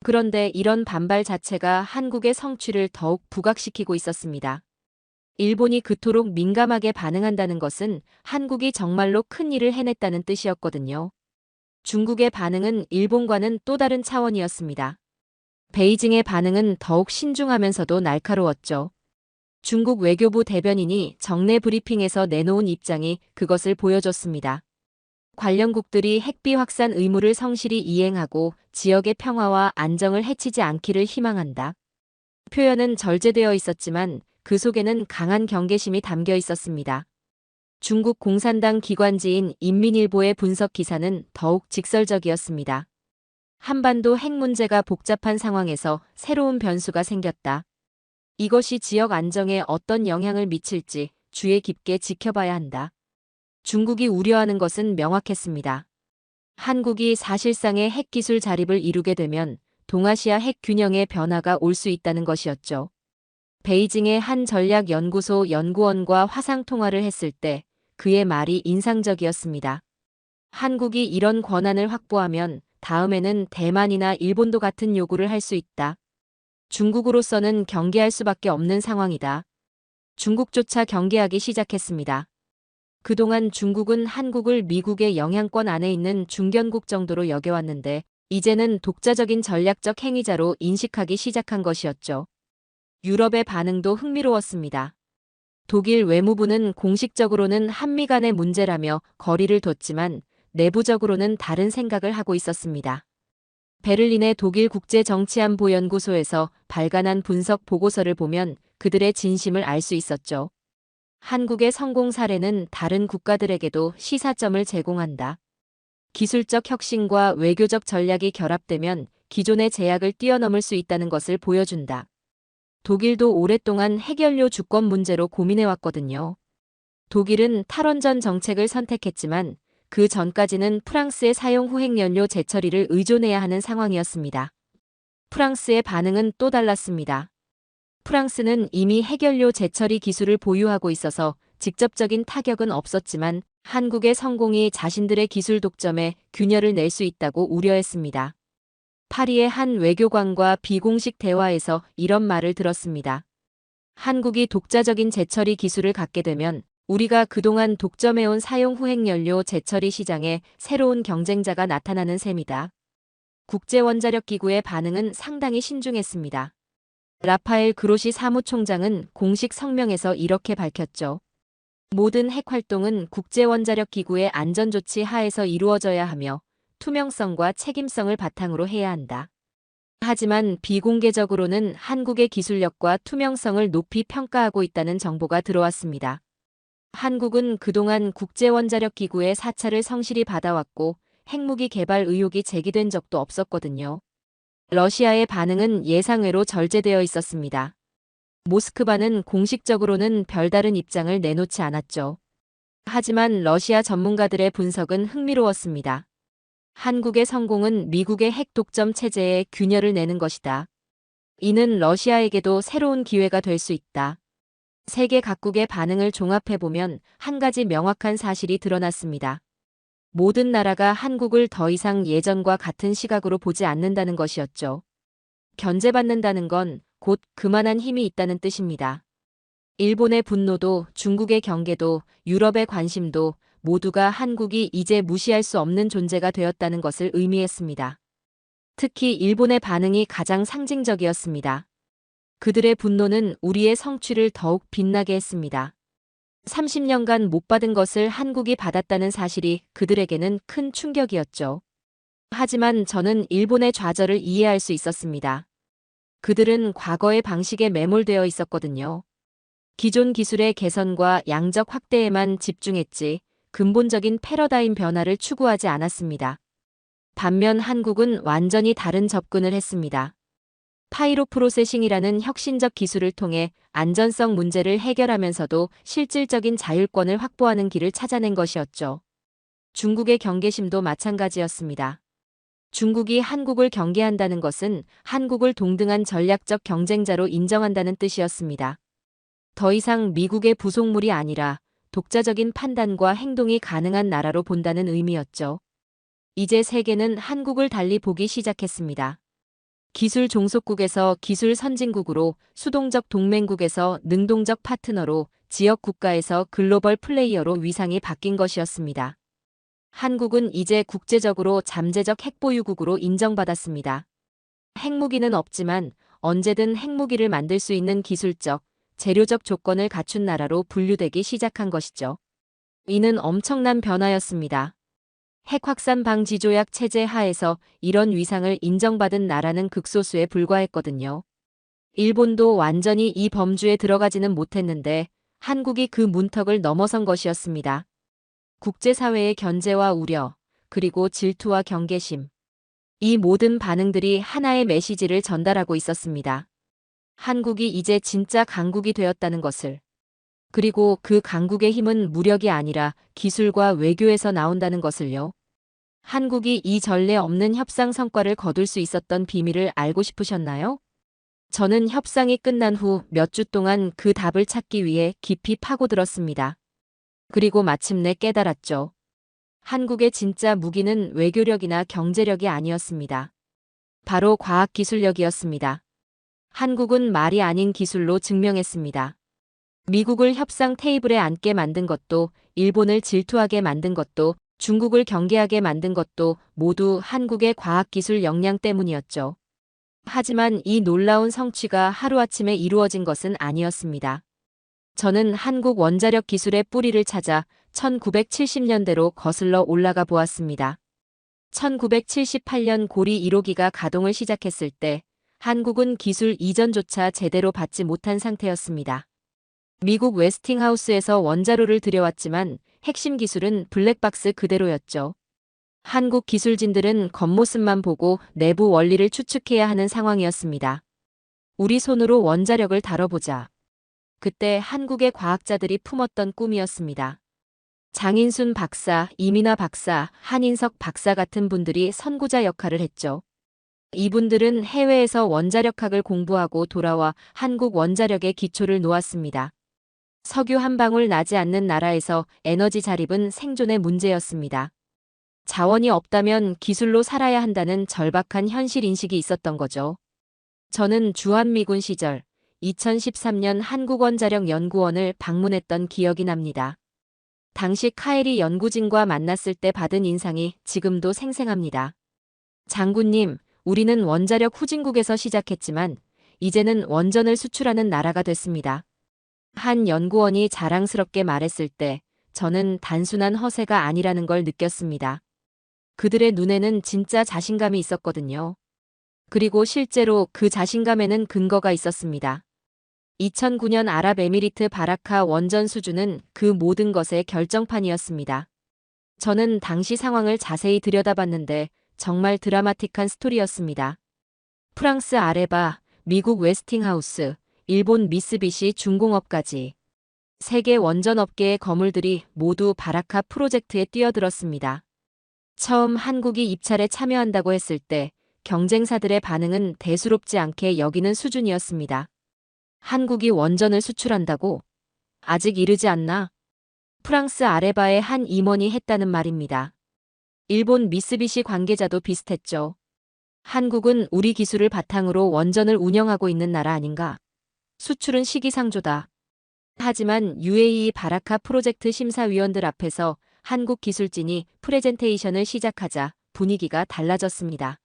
S3: 그런데 이런 반발 자체가 한국의 성취를 더욱 부각시키고 있었습니다. 일본이 그토록 민감하게 반응한다는 것은 한국이 정말로 큰 일을 해냈다는 뜻이었거든요. 중국의 반응은 일본과는 또 다른 차원이었습니다. 베이징의 반응은 더욱 신중하면서도 날카로웠죠. 중국 외교부 대변인이 정례 브리핑에서 내놓은 입장이 그것을 보여줬습니다. 관련국들이 핵비 확산 의무를 성실히 이행하고 지역의 평화와 안정을 해치지 않기를 희망한다. 표현은 절제되어 있었지만 그 속에는 강한 경계심이 담겨 있었습니다. 중국 공산당 기관지인 인민일보의 분석 기사는 더욱 직설적이었습니다. 한반도 핵 문제가 복잡한 상황에서 새로운 변수가 생겼다. 이것이 지역 안정에 어떤 영향을 미칠지 주의 깊게 지켜봐야 한다. 중국이 우려하는 것은 명확했습니다. 한국이 사실상의 핵기술 자립을 이루게 되면 동아시아 핵 균형의 변화가 올 수 있다는 것이었죠. 베이징의 한 전략연구소 연구원과 화상통화를 했을 때 그의 말이 인상적이었습니다. 한국이 이런 권한을 확보하면 다음에는 대만이나 일본도 같은 요구를 할 수 있다. 중국으로서는 경계할 수밖에 없는 상황이다. 중국조차 경계하기 시작했습니다. 그동안 중국은 한국을 미국의 영향권 안에 있는 중견국 정도로 여겨왔는데 이제는 독자적인 전략적 행위자로 인식하기 시작한 것이었죠. 유럽의 반응도 흥미로웠습니다. 독일 외무부는 공식적으로는 한미 간의 문제라며 거리를 뒀지만 내부적으로는 다른 생각을 하고 있었습니다. 베를린의 독일 국제정치안보연구소에서 발간한 분석 보고서를 보면 그들의 진심을 알 수 있었죠. 한국의 성공 사례는 다른 국가들에게도 시사점을 제공한다. 기술적 혁신과 외교적 전략이 결합되면 기존의 제약을 뛰어넘을 수 있다는 것을 보여준다. 독일도 오랫동안 핵연료 주권 문제로 고민해왔거든요. 독일은 탈원전 정책을 선택했지만 그 전까지는 프랑스의 사용 후 핵연료 재처리를 의존해야 하는 상황이었습니다. 프랑스의 반응은 또 달랐습니다. 프랑스는 이미 핵연료 재처리 기술을 보유하고 있어서 직접적인 타격은 없었지만 한국의 성공이 자신들의 기술 독점에 균열을 낼 수 있다고 우려했습니다. 파리의 한 외교관과 비공식 대화에서 이런 말을 들었습니다. 한국이 독자적인 재처리 기술을 갖게 되면 우리가 그동안 독점해온 사용 후 핵연료 재처리 시장에 새로운 경쟁자가 나타나는 셈이다. 국제원자력기구의 반응은 상당히 신중했습니다. 라파엘 그로시 사무총장은 공식 성명에서 이렇게 밝혔죠. 모든 핵 활동은 국제원자력기구의 안전조치 하에서 이루어져야 하며 투명성과 책임성을 바탕으로 해야 한다. 하지만 비공개적으로는 한국의 기술력과 투명성을 높이 평가하고 있다는 정보가 들어왔습니다. 한국은 그동안 국제원자력기구의 사찰을 성실히 받아왔고 핵무기 개발 의혹이 제기된 적도 없었거든요. 러시아의 반응은 예상외로 절제되어 있었습니다. 모스크바는 공식적으로는 별다른 입장을 내놓지 않았죠. 하지만 러시아 전문가들의 분석은 흥미로웠습니다. 한국의 성공은 미국의 핵 독점 체제에 균열을 내는 것이다. 이는 러시아에게도 새로운 기회가 될 수 있다. 세계 각국의 반응을 종합해보면 한 가지 명확한 사실이 드러났습니다. 모든 나라가 한국을 더 이상 예전과 같은 시각으로 보지 않는다는 것이었죠. 견제받는다는 건 곧 그만한 힘이 있다는 뜻입니다. 일본의 분노도 중국의 경계도 유럽의 관심도 모두가 한국이 이제 무시할 수 없는 존재가 되었다는 것을 의미했습니다. 특히 일본의 반응이 가장 상징적이었습니다. 그들의 분노는 우리의 성취를 더욱 빛나게 했습니다. 30년간 못 받은 것을 한국이 받았다는 사실이 그들에게는 큰 충격이었죠. 하지만 저는 일본의 좌절을 이해할 수 있었습니다. 그들은 과거의 방식에 매몰되어 있었거든요. 기존 기술의 개선과 양적 확대에만 집중했지 근본적인 패러다임 변화를 추구하지 않았습니다. 반면 한국은 완전히 다른 접근을 했습니다. 파이로 프로세싱이라는 혁신적 기술을 통해 안전성 문제를 해결하면서도 실질적인 자율권을 확보하는 길을 찾아낸 것이었죠. 중국의 경계심도 마찬가지였습니다. 중국이 한국을 경계한다는 것은 한국을 동등한 전략적 경쟁자로 인정한다는 뜻이었습니다. 더 이상 미국의 부속물이 아니라 독자적인 판단과 행동이 가능한 나라로 본다는 의미였죠. 이제 세계는 한국을 달리 보기 시작했습니다. 기술 종속국에서 기술 선진국으로, 수동적 동맹국에서 능동적 파트너로, 지역 국가에서 글로벌 플레이어로 위상이 바뀐 것이었습니다. 한국은 이제 국제적으로 잠재적 핵보유국으로 인정받았습니다. 핵무기는 없지만 언제든 핵무기를 만들 수 있는 기술적, 재료적 조건을 갖춘 나라로 분류되기 시작한 것이죠. 이는 엄청난 변화였습니다. 핵 확산 방지 조약 체제 하에서 이런 위상을 인정받은 나라는 극소수에 불과했거든요. 일본도 완전히 이 범주에 들어가지는 못했는데 한국이 그 문턱을 넘어선 것이었습니다. 국제사회의 견제와 우려, 그리고 질투와 경계심. 이 모든 반응들이 하나의 메시지를 전달하고 있었습니다. 한국이 이제 진짜 강국이 되었다는 것을. 그리고 그 강국의 힘은 무력이 아니라 기술과 외교에서 나온다는 것을요. 한국이 이 전례 없는 협상 성과를 거둘 수 있었던 비밀을 알고 싶으셨나요? 저는 협상이 끝난 후 몇 주 동안 그 답을 찾기 위해 깊이 파고들었습니다. 그리고 마침내 깨달았죠. 한국의 진짜 무기는 외교력이나 경제력이 아니었습니다. 바로 과학기술력이었습니다. 한국은 말이 아닌 기술로 증명했습니다. 미국을 협상 테이블에 앉게 만든 것도, 일본을 질투하게 만든 것도, 중국을 경계하게 만든 것도 모두 한국의 과학기술 역량 때문이었죠. 하지만 이 놀라운 성취가 하루아침에 이루어진 것은 아니었습니다. 저는 한국 원자력 기술의 뿌리를 찾아 1970년대로 거슬러 올라가 보았습니다. 1978년 고리 1호기가 가동을 시작했을 때 한국은 기술 이전조차 제대로 받지 못한 상태였습니다. 미국 웨스팅하우스에서 원자로를 들여왔지만 핵심 기술은 블랙박스 그대로였죠. 한국 기술진들은 겉모습만 보고 내부 원리를 추측해야 하는 상황이었습니다. 우리 손으로 원자력을 다뤄보자. 그때 한국의 과학자들이 품었던 꿈이었습니다. 장인순 박사, 이민아 박사, 한인석 박사 같은 분들이 선구자 역할을 했죠. 이분들은 해외에서 원자력학을 공부하고 돌아와 한국 원자력의 기초를 놓았습니다. 석유 한 방울 나지 않는 나라에서 에너지 자립은 생존의 문제였습니다. 자원이 없다면 기술로 살아야 한다는 절박한 현실 인식이 있었던 거죠. 저는 주한미군 시절 2013년 한국원자력연구원을 방문했던 기억이 납니다. 당시 카에리 연구진과 만났을 때 받은 인상이 지금도 생생합니다. 장군님, 우리는 원자력 후진국에서 시작했지만 이제는 원전을 수출하는 나라가 됐습니다. 한 연구원이 자랑스럽게 말했을 때 저는 단순한 허세가 아니라는 걸 느꼈습니다. 그들의 눈에는 진짜 자신감이 있었거든요. 그리고 실제로 그 자신감에는 근거가 있었습니다. 2009년 아랍에미리트 바라카 원전 수주는 그 모든 것의 결정판이었습니다. 저는 당시 상황을 자세히 들여다봤는데 정말 드라마틱한 스토리였습니다. 프랑스 아레바, 미국 웨스팅하우스, 일본 미쓰비시 중공업까지 세계 원전 업계의 거물들이 모두 바라카 프로젝트에 뛰어들었습니다. 처음 한국이 입찰에 참여한다고 했을 때 경쟁사들의 반응은 대수롭지 않게 여기는 수준이었습니다. 한국이 원전을 수출한다고? 아직 이르지 않나? 프랑스 아레바의 한 임원이 했다는 말입니다. 일본 미쓰비시 관계자도 비슷했죠. 한국은 우리 기술을 바탕으로 원전을 운영하고 있는 나라 아닌가? 수출은 시기상조다. 하지만 UAE 바라카 프로젝트 심사위원들 앞에서 한국 기술진이 프레젠테이션을 시작하자 분위기가 달라졌습니다.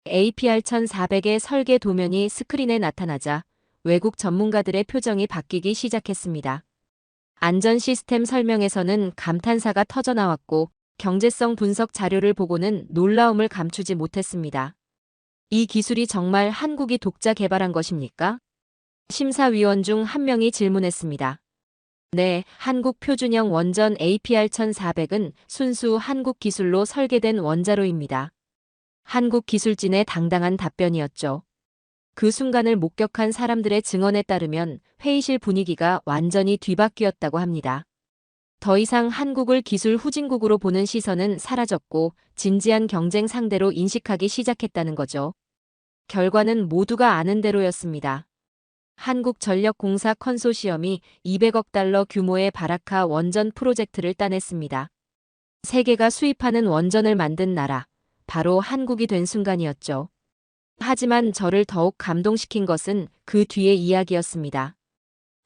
S3: APR 1400의 설계 도면이 스크린에 나타나자 외국 전문가들의 표정이 바뀌기 시작했습니다. 안전 시스템 설명에서는 감탄사가 터져나왔고 경제성 분석 자료를 보고는 놀라움을 감추지 못했습니다. 이 기술이 정말 한국이 독자 개발한 것입니까? 심사위원 중 한 명이 질문했습니다. 네, 한국 표준형 원전 APR 1400은 순수 한국 기술로 설계된 원자로입니다. 한국 기술진의 당당한 답변이었죠. 그 순간을 목격한 사람들의 증언에 따르면 회의실 분위기가 완전히 뒤바뀌었다고 합니다. 더 이상 한국을 기술 후진국으로 보는 시선은 사라졌고 진지한 경쟁 상대로 인식하기 시작했다는 거죠. 결과는 모두가 아는 대로였습니다. 한국전력공사 컨소시엄이 200억 달러 규모의 바라카 원전 프로젝트를 따냈습니다. 세계가 수입하는 원전을 만든 나라, 바로 한국이 된 순간이었죠. 하지만 저를 더욱 감동시킨 것은 그 뒤의 이야기였습니다.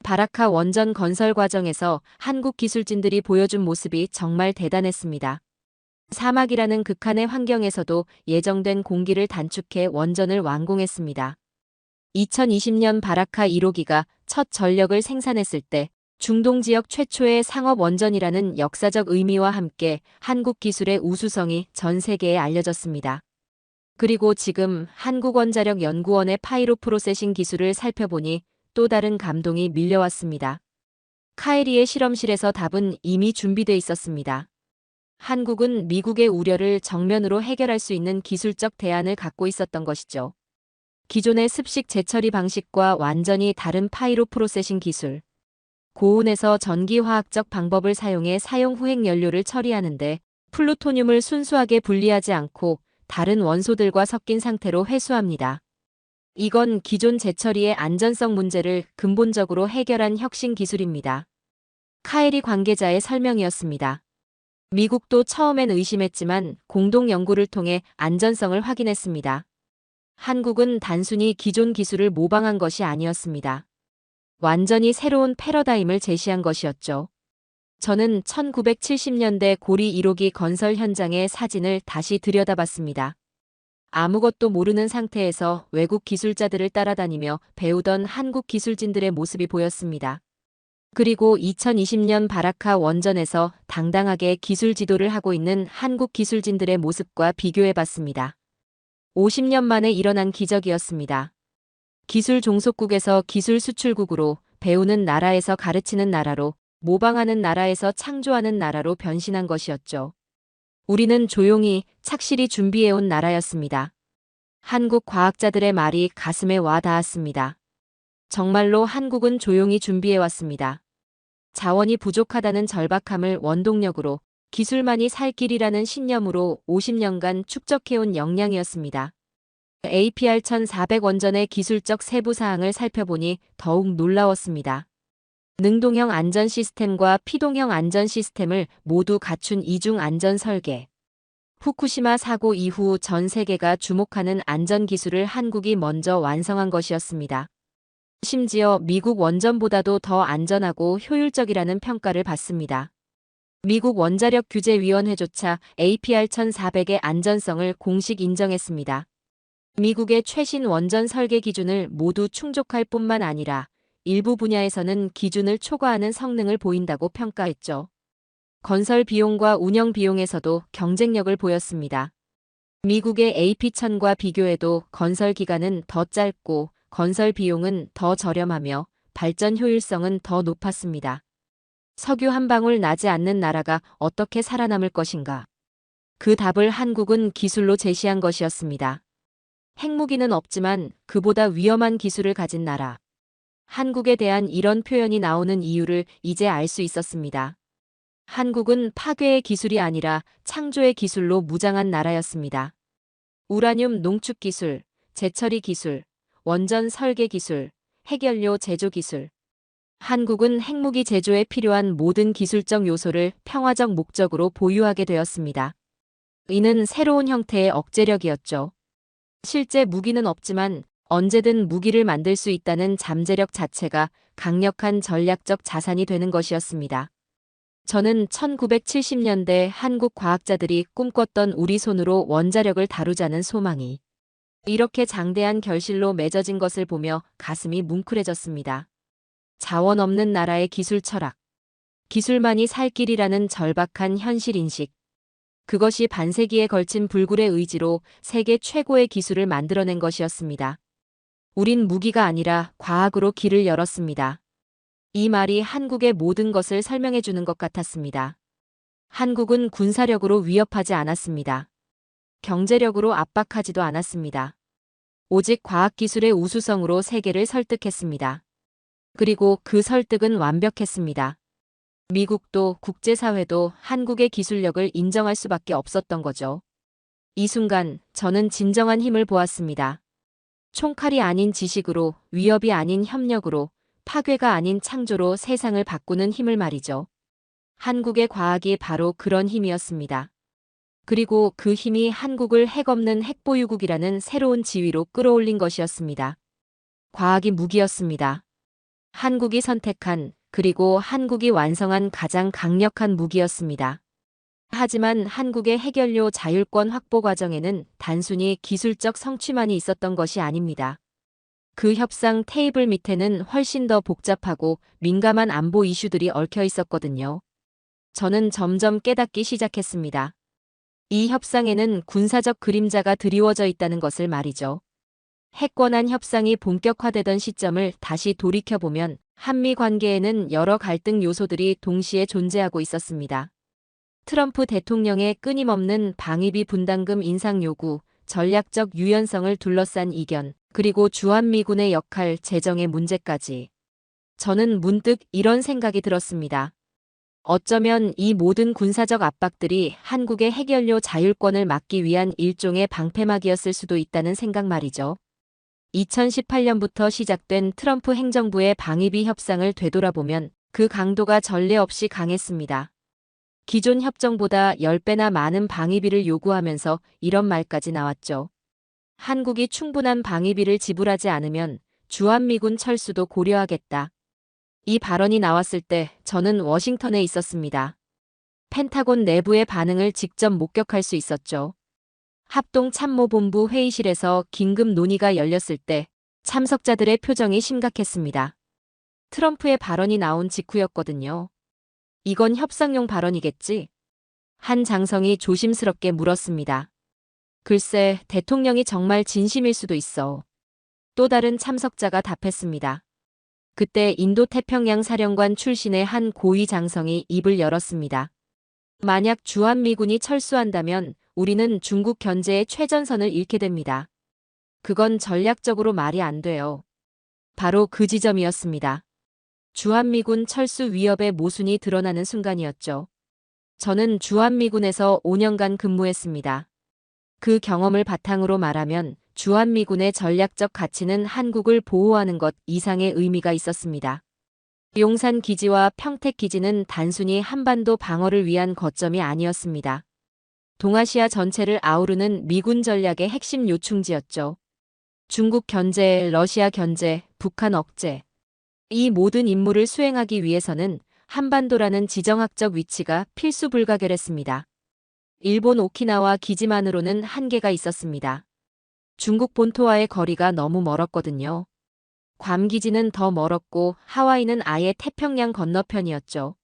S3: 바라카 원전 건설 과정에서 한국 기술진들이 보여준 모습이 정말 대단했습니다. 사막이라는 극한의 환경에서도 예정된 공기를 단축해 원전을 완공했습니다. 2020년 바라카 1호기가 첫 전력을 생산했을 때 중동 지역 최초의 상업 원전이라는 역사적 의미와 함께 한국 기술의 우수성이 전 세계에 알려졌습니다. 그리고 지금 한국원자력연구원의 파이로 프로세싱 기술을 살펴보니 또 다른 감동이 밀려왔습니다. 카에리의 실험실에서 답은 이미 준비돼 있었습니다. 한국은 미국의 우려를 정면으로 해결할 수 있는 기술적 대안을 갖고 있었던 것이죠. 기존의 습식 재처리 방식과 완전히 다른 파이로 프로세싱 기술. 고온에서 전기화학적 방법을 사용해 사용 후행 연료를 처리하는데 플루토늄을 순수하게 분리하지 않고 다른 원소들과 섞인 상태로 회수합니다. 이건 기존 재처리의 안전성 문제를 근본적으로 해결한 혁신 기술입니다. 카에리 관계자의 설명이었습니다. 미국도 처음엔 의심했지만 공동 연구를 통해 안전성을 확인했습니다. 한국은 단순히 기존 기술을 모방한 것이 아니었습니다. 완전히 새로운 패러다임을 제시한 것이었죠. 저는 1970년대 고리 1호기 건설 현장의 사진을 다시 들여다봤습니다. 아무것도 모르는 상태에서 외국 기술자들을 따라다니며 배우던 한국 기술진들의 모습이 보였습니다. 그리고 2020년 바라카 원전에서 당당하게 기술 지도를 하고 있는 한국 기술진들의 모습과 비교해봤습니다. 50년 만에 일어난 기적이었습니다. 기술 종속국에서 기술 수출국으로, 배우는 나라에서 가르치는 나라로, 모방하는 나라에서 창조하는 나라로 변신한 것이었죠. 우리는 조용히 착실히 준비해온 나라였습니다. 한국 과학자들의 말이 가슴에 와 닿았습니다. 정말로 한국은 조용히 준비해왔습니다. 자원이 부족하다는 절박함을 원동력으로, 기술만이 살 길이라는 신념으로 50년간 축적해온 역량이었습니다. APR 1400 원전의 기술적 세부 사항을 살펴보니 더욱 놀라웠습니다. 능동형 안전 시스템과 피동형 안전 시스템을 모두 갖춘 이중 안전 설계. 후쿠시마 사고 이후 전 세계가 주목하는 안전 기술을 한국이 먼저 완성한 것이었습니다. 심지어 미국 원전보다도 더 안전하고 효율적이라는 평가를 받습니다. 미국 원자력 규제위원회조차 APR 1400의 안전성을 공식 인정했습니다. 미국의 최신 원전 설계 기준을 모두 충족할 뿐만 아니라 일부 분야에서는 기준을 초과하는 성능을 보인다고 평가했죠. 건설 비용과 운영 비용에서도 경쟁력을 보였습니다. 미국의 AP1000과 비교해도 건설 기간은 더 짧고 건설 비용은 더 저렴하며 발전 효율성은 더 높았습니다. 석유 한 방울 나지 않는 나라가 어떻게 살아남을 것인가? 그 답을 한국은 기술로 제시한 것이었습니다. 핵무기는 없지만 그보다 위험한 기술을 가진 나라. 한국에 대한 이런 표현이 나오는 이유를 이제 알 수 있었습니다. 한국은 파괴의 기술이 아니라 창조의 기술로 무장한 나라였습니다. 우라늄 농축 기술, 재처리 기술, 원전 설계 기술, 핵연료 제조 기술. 한국은 핵무기 제조에 필요한 모든 기술적 요소를 평화적 목적으로 보유하게 되었습니다. 이는 새로운 형태의 억제력이었죠. 실제 무기는 없지만 언제든 무기를 만들 수 있다는 잠재력 자체가 강력한 전략적 자산이 되는 것이었습니다. 저는 1970년대 한국 과학자들이 꿈꿨던 우리 손으로 원자력을 다루자는 소망이 이렇게 장대한 결실로 맺어진 것을 보며 가슴이 뭉클해졌습니다. 자원 없는 나라의 기술 철학. 기술만이 살 길이라는 절박한 현실인식. 그것이 반세기에 걸친 불굴의 의지로 세계 최고의 기술을 만들어낸 것이었습니다. 우린 무기가 아니라 과학으로 길을 열었습니다. 이 말이 한국의 모든 것을 설명해 주는 것 같았습니다. 한국은 군사력으로 위협하지 않았습니다. 경제력으로 압박하지도 않았습니다. 오직 과학기술의 우수성으로 세계를 설득했습니다. 그리고 그 설득은 완벽했습니다. 미국도 국제사회도 한국의 기술력을 인정할 수밖에 없었던 거죠. 이 순간 저는 진정한 힘을 보았습니다. 총칼이 아닌 지식으로, 위협이 아닌 협력으로, 파괴가 아닌 창조로 세상을 바꾸는 힘을 말이죠. 한국의 과학이 바로 그런 힘이었습니다. 그리고 그 힘이 한국을 핵없는 핵보유국이라는 새로운 지위로 끌어올린 것이었습니다. 과학이 무기였습니다. 한국이 선택한, 그리고 한국이 완성한 가장 강력한 무기였습니다. 하지만 한국의 핵연료 자율권 확보 과정에는 단순히 기술적 성취만이 있었던 것이 아닙니다. 그 협상 테이블 밑에는 훨씬 더 복잡하고 민감한 안보 이슈들이 얽혀 있었거든요. 저는 점점 깨닫기 시작했습니다. 이 협상에는 군사적 그림자가 드리워져 있다는 것을 말이죠. 핵권한 협상이 본격화되던 시점을 다시 돌이켜보면 한미 관계에는 여러 갈등 요소들이 동시에 존재하고 있었습니다. 트럼프 대통령의 끊임없는 방위비 분담금 인상 요구, 전략적 유연성을 둘러싼 이견, 그리고 주한미군의 역할, 재정의 문제까지. 저는 문득 이런 생각이 들었습니다. 어쩌면 이 모든 군사적 압박들이 한국의 핵연료 자율권을 막기 위한 일종의 방패막이었을 수도 있다는 생각 말이죠. 2018년부터 시작된 트럼프 행정부의 방위비 협상을 되돌아보면 그 강도가 전례 없이 강했습니다. 기존 협정보다 10배나 많은 방위비를 요구하면서 이런 말까지 나왔죠. 한국이 충분한 방위비를 지불하지 않으면 주한미군 철수도 고려하겠다. 이 발언이 나왔을 때 저는 워싱턴에 있었습니다. 펜타곤 내부의 반응을 직접 목격할 수 있었죠. 합동참모본부 회의실에서 긴급 논의가 열렸을 때 참석자들의 표정이 심각했습니다. 트럼프의 발언이 나온 직후였거든요. 이건 협상용 발언이겠지? 한 장성이 조심스럽게 물었습니다. 글쎄, 대통령이 정말 진심일 수도 있어. 또 다른 참석자가 답했습니다. 그때 인도태평양 사령관 출신의 한 고위 장성이 입을 열었습니다. 만약 주한미군이 철수한다면 우리는 중국 견제의 최전선을 잃게 됩니다. 그건 전략적으로 말이 안 돼요. 바로 그 지점이었습니다. 주한미군 철수 위협의 모순이 드러나는 순간이었죠. 저는 주한미군에서 5년간 근무했습니다. 그 경험을 바탕으로 말하면 주한미군의 전략적 가치는 한국을 보호하는 것 이상의 의미가 있었습니다. 용산 기지와 평택 기지는 단순히 한반도 방어를 위한 거점이 아니었습니다. 동아시아 전체를 아우르는 미군 전략의 핵심 요충지였죠. 중국 견제, 러시아 견제, 북한 억제. 이 모든 임무를 수행하기 위해서는 한반도라는 지정학적 위치가 필수 불가결했습니다. 일본 오키나와 기지만으로는 한계가 있었습니다. 중국 본토와의 거리가 너무 멀었거든요. 괌 기지는 더 멀었고 하와이는 아예 태평양 건너편이었죠.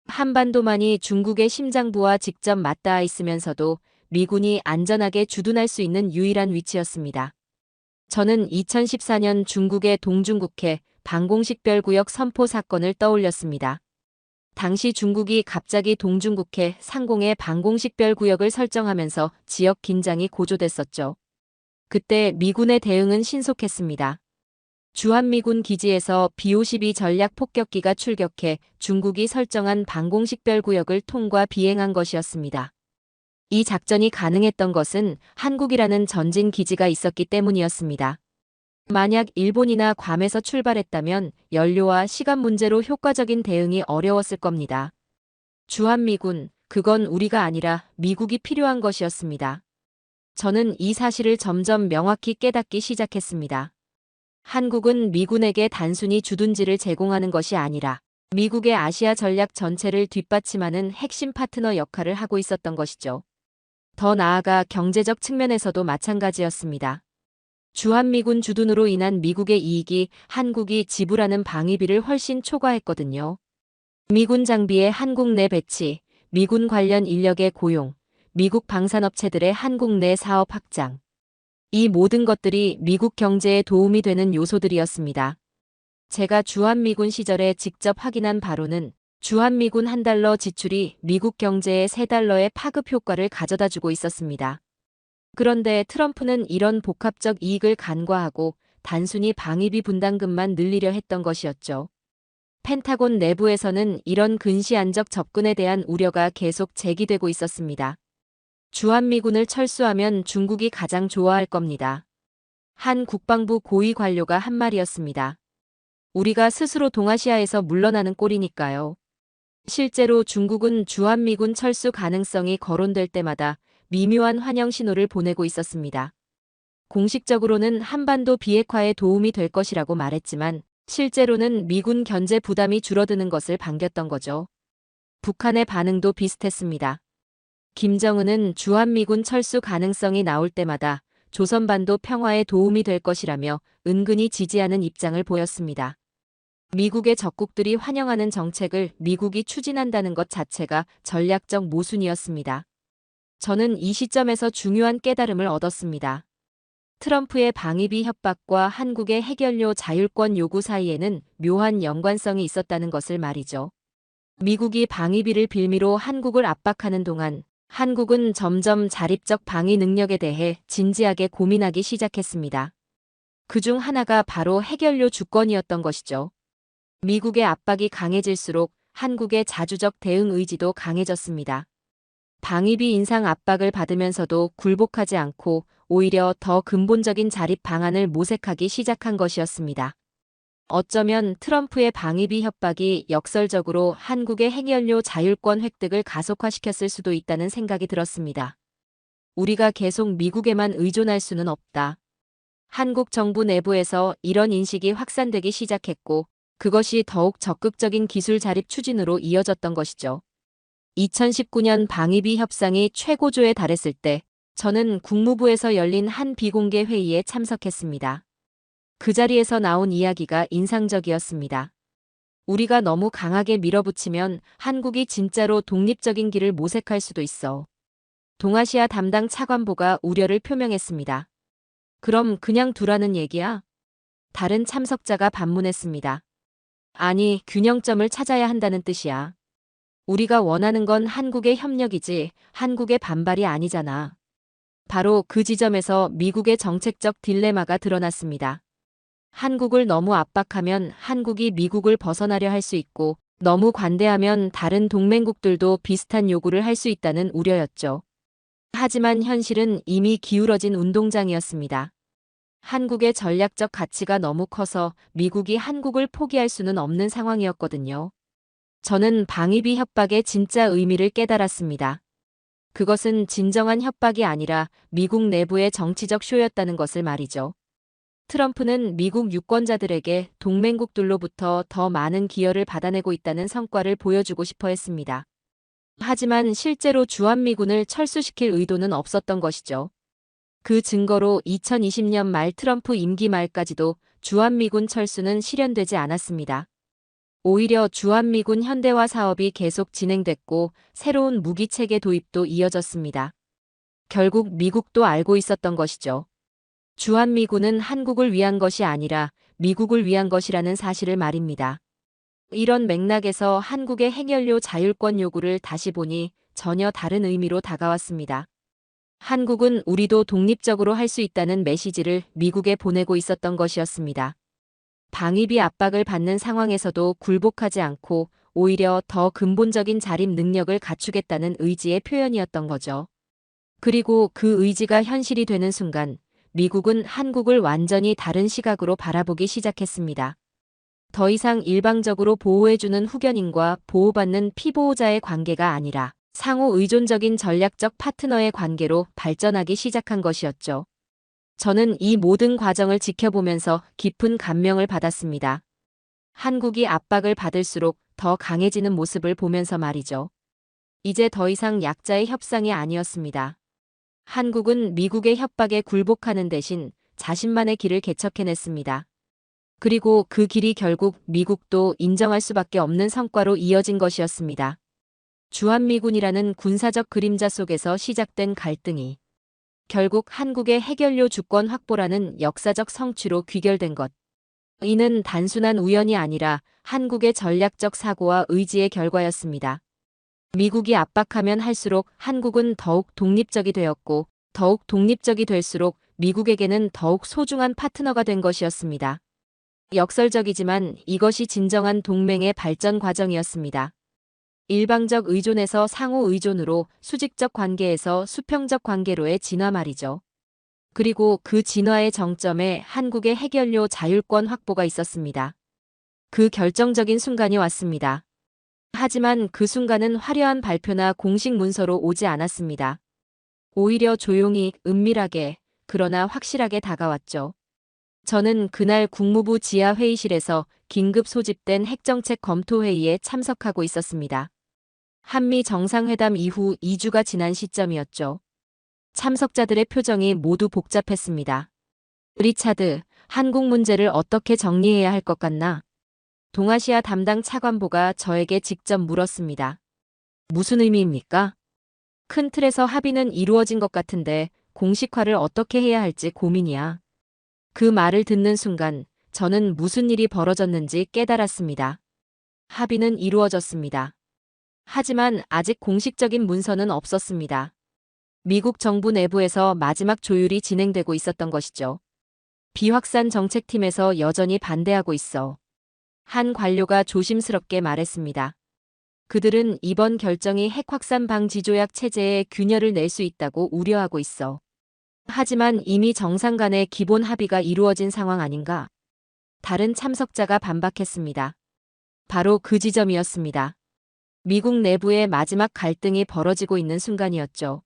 S3: 한반도만이 중국의 심장부와 직접 맞닿아 있으면서도 미군이 안전하게 주둔할 수 있는 유일한 위치였습니다. 저는 2014년 중국의 동중국해 방공식별구역 선포 사건을 떠올렸습니다. 당시 중국이 갑자기 동중국해 상공에 방공식별구역을 설정하면서 지역 긴장이 고조됐었죠. 그때 미군의 대응은 신속했습니다. 주한미군 기지에서 B-52 전략 폭격기가 출격해 중국이 설정한 방공식별구역을 통과 비행한 것이었습니다. 이 작전이 가능했던 것은 한국이라는 전진 기지가 있었기 때문이었습니다. 만약 일본이나 괌에서 출발했다면 연료와 시간 문제로 효과적인 대응이 어려웠을 겁니다. 주한미군, 그건 우리가 아니라 미국이 필요한 것이었습니다. 저는 이 사실을 점점 명확히 깨닫기 시작했습니다. 한국은 미군에게 단순히 주둔지를 제공하는 것이 아니라 미국의 아시아 전략 전체를 뒷받침하는 핵심 파트너 역할을 하고 있었던 것이죠. 더 나아가 경제적 측면에서도 마찬가지였습니다. 주한미군 주둔으로 인한 미국의 이익이 한국이 지불하는 방위비를 훨씬 초과했거든요. 미군 장비의 한국 내 배치, 미군 관련 인력의 고용, 미국 방산업체들의 한국 내 사업 확장. 이 모든 것들이 미국 경제에 도움이 되는 요소들이었습니다. 제가 주한미군 시절에 직접 확인한 바로는 주한미군 $1 지출이 미국 경제에 $3의 파급 효과를 가져다주고 있었습니다. 그런데 트럼프는 이런 복합적 이익을 간과하고 단순히 방위비 분담금만 늘리려 했던 것이었죠. 펜타곤 내부에서는 이런 근시안적 접근에 대한 우려가 계속 제기되고 있었습니다. 주한미군을 철수하면 중국이 가장 좋아할 겁니다. 한 국방부 고위 관료가 한 말이었습니다. 우리가 스스로 동아시아에서 물러나는 꼴이니까요. 실제로 중국은 주한미군 철수 가능성이 거론될 때마다 미묘한 환영 신호를 보내고 있었습니다. 공식적으로는 한반도 비핵화에 도움이 될 것이라고 말했지만 실제로는 미군 견제 부담이 줄어드는 것을 반겼던 거죠. 북한의 반응도 비슷했습니다. 김정은은 주한미군 철수 가능성이 나올 때마다 조선반도 평화에 도움이 될 것이라며 은근히 지지하는 입장을 보였습니다. 미국의 적국들이 환영하는 정책을 미국이 추진한다는 것 자체가 전략적 모순이었습니다. 저는 이 시점에서 중요한 깨달음을 얻었습니다. 트럼프의 방위비 협박과 한국의 핵연료 자율권 요구 사이에는 묘한 연관성이 있었다는 것을 말이죠. 미국이 방위비를 빌미로 한국을 압박하는 동안 한국은 점점 자립적 방위 능력에 대해 진지하게 고민하기 시작했습니다. 그중 하나가 바로 해결료 주권이었던 것이죠. 미국의 압박이 강해질수록 한국의 자주적 대응 의지도 강해졌습니다. 방위비 인상 압박을 받으면서도 굴복하지 않고 오히려 더 근본적인 자립 방안을 모색하기 시작한 것이었습니다. 어쩌면 트럼프의 방위비 협박이 역설적으로 한국의 핵연료 자율권 획득을 가속화시켰을 수도 있다는 생각이 들었습니다. 우리가 계속 미국에만 의존할 수는 없다. 한국 정부 내부에서 이런 인식이 확산되기 시작했고, 그것이 더욱 적극적인 기술 자립 추진으로 이어졌던 것이죠. 2019년 방위비 협상이 최고조에 달했을 때, 저는 국무부에서 열린 한 비공개 회의에 참석했습니다. 그 자리에서 나온 이야기가 인상적이었습니다. 우리가 너무 강하게 밀어붙이면 한국이 진짜로 독립적인 길을 모색할 수도 있어. 동아시아 담당 차관보가 우려를 표명했습니다. 그럼 그냥 두라는 얘기야? 다른 참석자가 반문했습니다. 아니, 균형점을 찾아야 한다는 뜻이야. 우리가 원하는 건 한국의 협력이지 한국의 반발이 아니잖아. 바로 그 지점에서 미국의 정책적 딜레마가 드러났습니다. 한국을 너무 압박하면 한국이 미국을 벗어나려 할 수 있고, 너무 관대하면 다른 동맹국들도 비슷한 요구를 할 수 있다는 우려였죠. 하지만 현실은 이미 기울어진 운동장이었습니다. 한국의 전략적 가치가 너무 커서 미국이 한국을 포기할 수는 없는 상황이었거든요. 저는 방위비 협박의 진짜 의미를 깨달았습니다. 그것은 진정한 협박이 아니라 미국 내부의 정치적 쇼였다는 것을 말이죠. 트럼프는 미국 유권자들에게 동맹국들로부터 더 많은 기여를 받아내고 있다는 성과를 보여주고 싶어 했습니다. 하지만 실제로 주한미군을 철수시킬 의도는 없었던 것이죠. 그 증거로 2020년 말 트럼프 임기 말까지도 주한미군 철수는 실현되지 않았습니다. 오히려 주한미군 현대화 사업이 계속 진행됐고 새로운 무기체계 도입도 이어졌습니다. 결국 미국도 알고 있었던 것이죠. 주한미군은 한국을 위한 것이 아니라 미국을 위한 것이라는 사실을 말입니다. 이런 맥락에서 한국의 핵연료 자율권 요구를 다시 보니 전혀 다른 의미로 다가왔습니다. 한국은 우리도 독립적으로 할 수 있다는 메시지를 미국에 보내고 있었던 것이었습니다. 방위비 압박을 받는 상황에서도 굴복하지 않고 오히려 더 근본적인 자립 능력을 갖추겠다는 의지의 표현이었던 거죠. 그리고 그 의지가 현실이 되는 순간 미국은 한국을 완전히 다른 시각으로 바라보기 시작했습니다. 더 이상 일방적으로 보호해주는 후견인과 보호받는 피보호자의 관계가 아니라 상호 의존적인 전략적 파트너의 관계로 발전하기 시작한 것이었죠. 저는 이 모든 과정을 지켜보면서 깊은 감명을 받았습니다. 한국이 압박을 받을수록 더 강해지는 모습을 보면서 말이죠. 이제 더 이상 약자의 협상이 아니었습니다. 한국은 미국의 협박에 굴복하는 대신 자신만의 길을 개척해냈습니다. 그리고 그 길이 결국 미국도 인정할 수밖에 없는 성과로 이어진 것이었습니다. 주한미군이라는 군사적 그림자 속에서 시작된 갈등이 결국 한국의 핵연료 주권 확보라는 역사적 성취로 귀결된 것. 이는 단순한 우연이 아니라 한국의 전략적 사고와 의지의 결과였습니다. 미국이 압박하면 할수록 한국은 더욱 독립적이 되었고 더욱 독립적이 될수록 미국에게는 더욱 소중한 파트너가 된 것이었습니다. 역설적이지만 이것이 진정한 동맹의 발전 과정이었습니다. 일방적 의존에서 상호 의존으로 수직적 관계에서 수평적 관계로의 진화 말이죠. 그리고 그 진화의 정점에 한국의 핵연료 자율권 확보가 있었습니다. 그 결정적인 순간이 왔습니다. 하지만 그 순간은 화려한 발표나 공식 문서로 오지 않았습니다. 오히려 조용히, 은밀하게, 그러나 확실하게 다가왔죠. 저는 그날 국무부 지하 회의실에서 긴급 소집된 핵정책 검토회의에 참석하고 있었습니다. 한미 정상회담 이후 2주가 지난 시점이었죠. 참석자들의 표정이 모두 복잡했습니다. 리차드, 한국 문제를 어떻게 정리해야 할 것 같나? 동아시아 담당 차관보가 저에게 직접 물었습니다. 무슨 의미입니까? 큰 틀에서 합의는 이루어진 것 같은데 공식화를 어떻게 해야 할지 고민이야. 그 말을 듣는 순간 저는 무슨 일이 벌어졌는지 깨달았습니다. 합의는 이루어졌습니다. 하지만 아직 공식적인 문서는 없었습니다. 미국 정부 내부에서 마지막 조율이 진행되고 있었던 것이죠. 비확산 정책팀에서 여전히 반대하고 있어. 한 관료가 조심스럽게 말했습니다. 그들은 이번 결정이 핵 확산 방지 조약 체제에 균열을 낼 수 있다고 우려하고 있어. 하지만 이미 정상 간의 기본 합의가 이루어진 상황 아닌가? 다른 참석자가 반박했습니다. 바로 그 지점이었습니다. 미국 내부의 마지막 갈등이 벌어지고 있는 순간이었죠.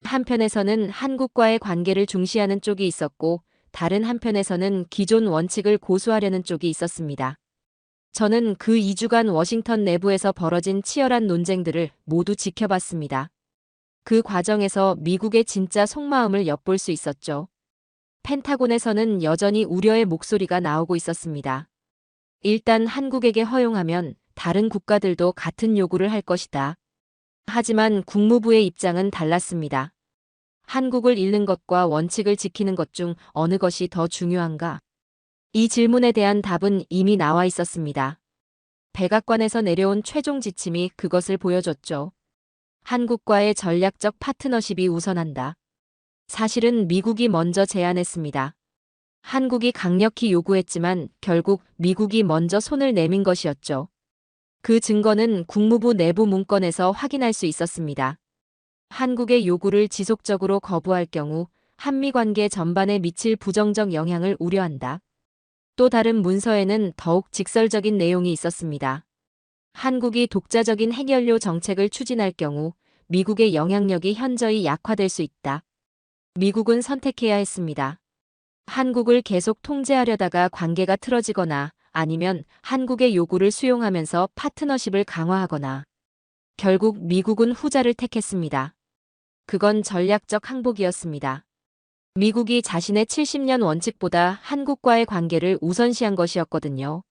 S3: 한편에서는 한국과의 관계를 중시하는 쪽이 있었고, 다른 한편에서는 기존 원칙을 고수하려는 쪽이 있었습니다. 저는 그 2주간 워싱턴 내부에서 벌어진 치열한 논쟁들을 모두 지켜봤습니다. 그 과정에서 미국의 진짜 속마음을 엿볼 수 있었죠. 펜타곤에서는 여전히 우려의 목소리가 나오고 있었습니다. 일단 한국에게 허용하면 다른 국가들도 같은 요구를 할 것이다. 하지만 국무부의 입장은 달랐습니다. 한국을 잃는 것과 원칙을 지키는 것 중 어느 것이 더 중요한가? 이 질문에 대한 답은 이미 나와 있었습니다. 백악관에서 내려온 최종 지침이 그것을 보여줬죠. 한국과의 전략적 파트너십이 우선한다. 사실은 미국이 먼저 제안했습니다. 한국이 강력히 요구했지만 결국 미국이 먼저 손을 내민 것이었죠. 그 증거는 국무부 내부 문건에서 확인할 수 있었습니다. 한국의 요구를 지속적으로 거부할 경우 한미 관계 전반에 미칠 부정적 영향을 우려한다. 또 다른 문서에는 더욱 직설적인 내용이 있었습니다. 한국이 독자적인 핵연료 정책을 추진할 경우 미국의 영향력이 현저히 약화될 수 있다. 미국은 선택해야 했습니다. 한국을 계속 통제하려다가 관계가 틀어지거나 아니면 한국의 요구를 수용하면서 파트너십을 강화하거나. 결국 미국은 후자를 택했습니다. 그건 전략적 항복이었습니다. 미국이 자신의 70년 원칙보다 한국과의 관계를 우선시한 것이었거든요.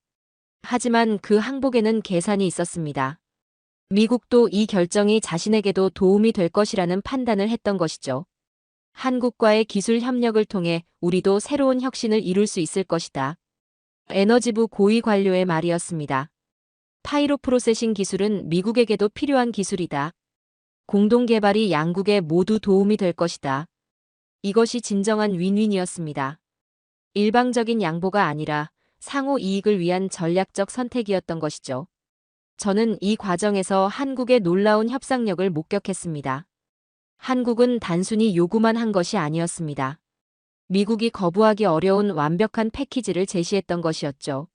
S3: 하지만 그 항복에는 계산이 있었습니다. 미국도 이 결정이 자신에게도 도움이 될 것이라는 판단을 했던 것이죠. 한국과의 기술 협력을 통해 우리도 새로운 혁신을 이룰 수 있을 것이다. 에너지부 고위 관료의 말이었습니다. 파이로 프로세싱 기술은 미국에게도 필요한 기술이다. 공동 개발이 양국에 모두 도움이 될 것이다. 이것이 진정한 윈윈이었습니다. 일방적인 양보가 아니라 상호 이익을 위한 전략적 선택이었던 것이죠. 저는 이 과정에서 한국의 놀라운 협상력을 목격했습니다. 한국은 단순히 요구만 한 것이 아니었습니다. 미국이 거부하기 어려운 완벽한 패키지를 제시했던 것이었죠.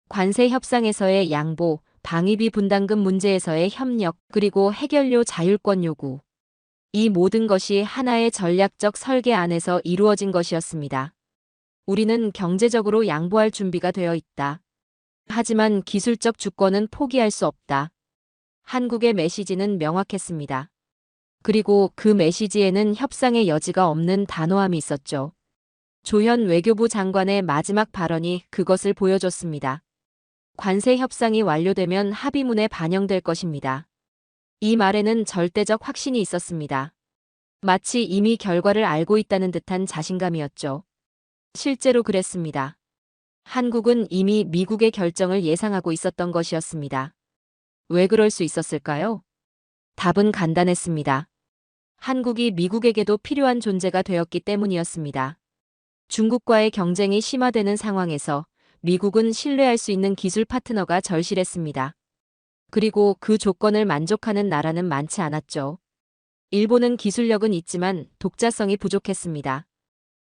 S3: 관세 협상에서의 양보, 방위비 분담금 문제에서의 협력, 그리고 핵연료 자율권 요구. 이 모든 것이 하나의 전략적 설계 안에서 이루어진 것이었습니다. 우리는 경제적으로 양보할 준비가 되어 있다. 하지만 기술적 주권은 포기할 수 없다. 한국의 메시지는 명확했습니다. 그리고 그 메시지에는 협상의 여지가 없는 단호함이 있었죠. 조현 외교부 장관의 마지막 발언이 그것을 보여줬습니다. 관세 협상이 완료되면 합의문에 반영될 것입니다. 이 말에는 절대적 확신이 있었습니다. 마치 이미 결과를 알고 있다는 듯한 자신감이었죠. 실제로 그랬습니다. 한국은 이미 미국의 결정을 예상하고 있었던 것이었습니다. 왜 그럴 수 있었을까요? 답은 간단했습니다. 한국이 미국에게도 필요한 존재가 되었기 때문이었습니다. 중국과의 경쟁이 심화되는 상황에서 미국은 신뢰할 수 있는 기술 파트너가 절실했습니다. 그리고 그 조건을 만족하는 나라는 많지 않았죠. 일본은 기술력은 있지만 독자성이 부족했습니다.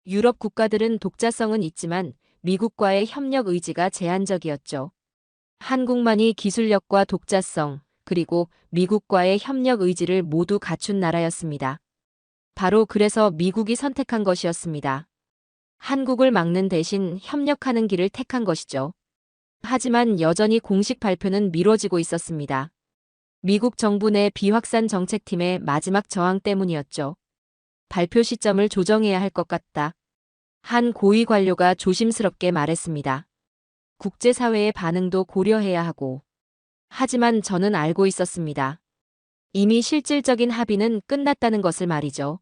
S3: 유럽 국가들은 독자성은 있지만 미국과의 협력 의지가 제한적이었죠. 한국만이 기술력과 독자성, 그리고 미국과의 협력 의지를 모두 갖춘 나라였습니다. 바로 그래서 미국이 선택한 것이었습니다. 한국을 막는 대신 협력하는 길을 택한 것이죠. 하지만 여전히 공식 발표는 미뤄지고 있었습니다. 미국 정부 내 비확산 정책팀의 마지막 저항 때문이었죠. 발표 시점을 조정해야 할 것 같다. 한 고위 관료가 조심스럽게 말했습니다. 국제사회의 반응도 고려해야 하고. 하지만 저는 알고 있었습니다. 이미 실질적인 합의는 끝났다는 것을 말이죠.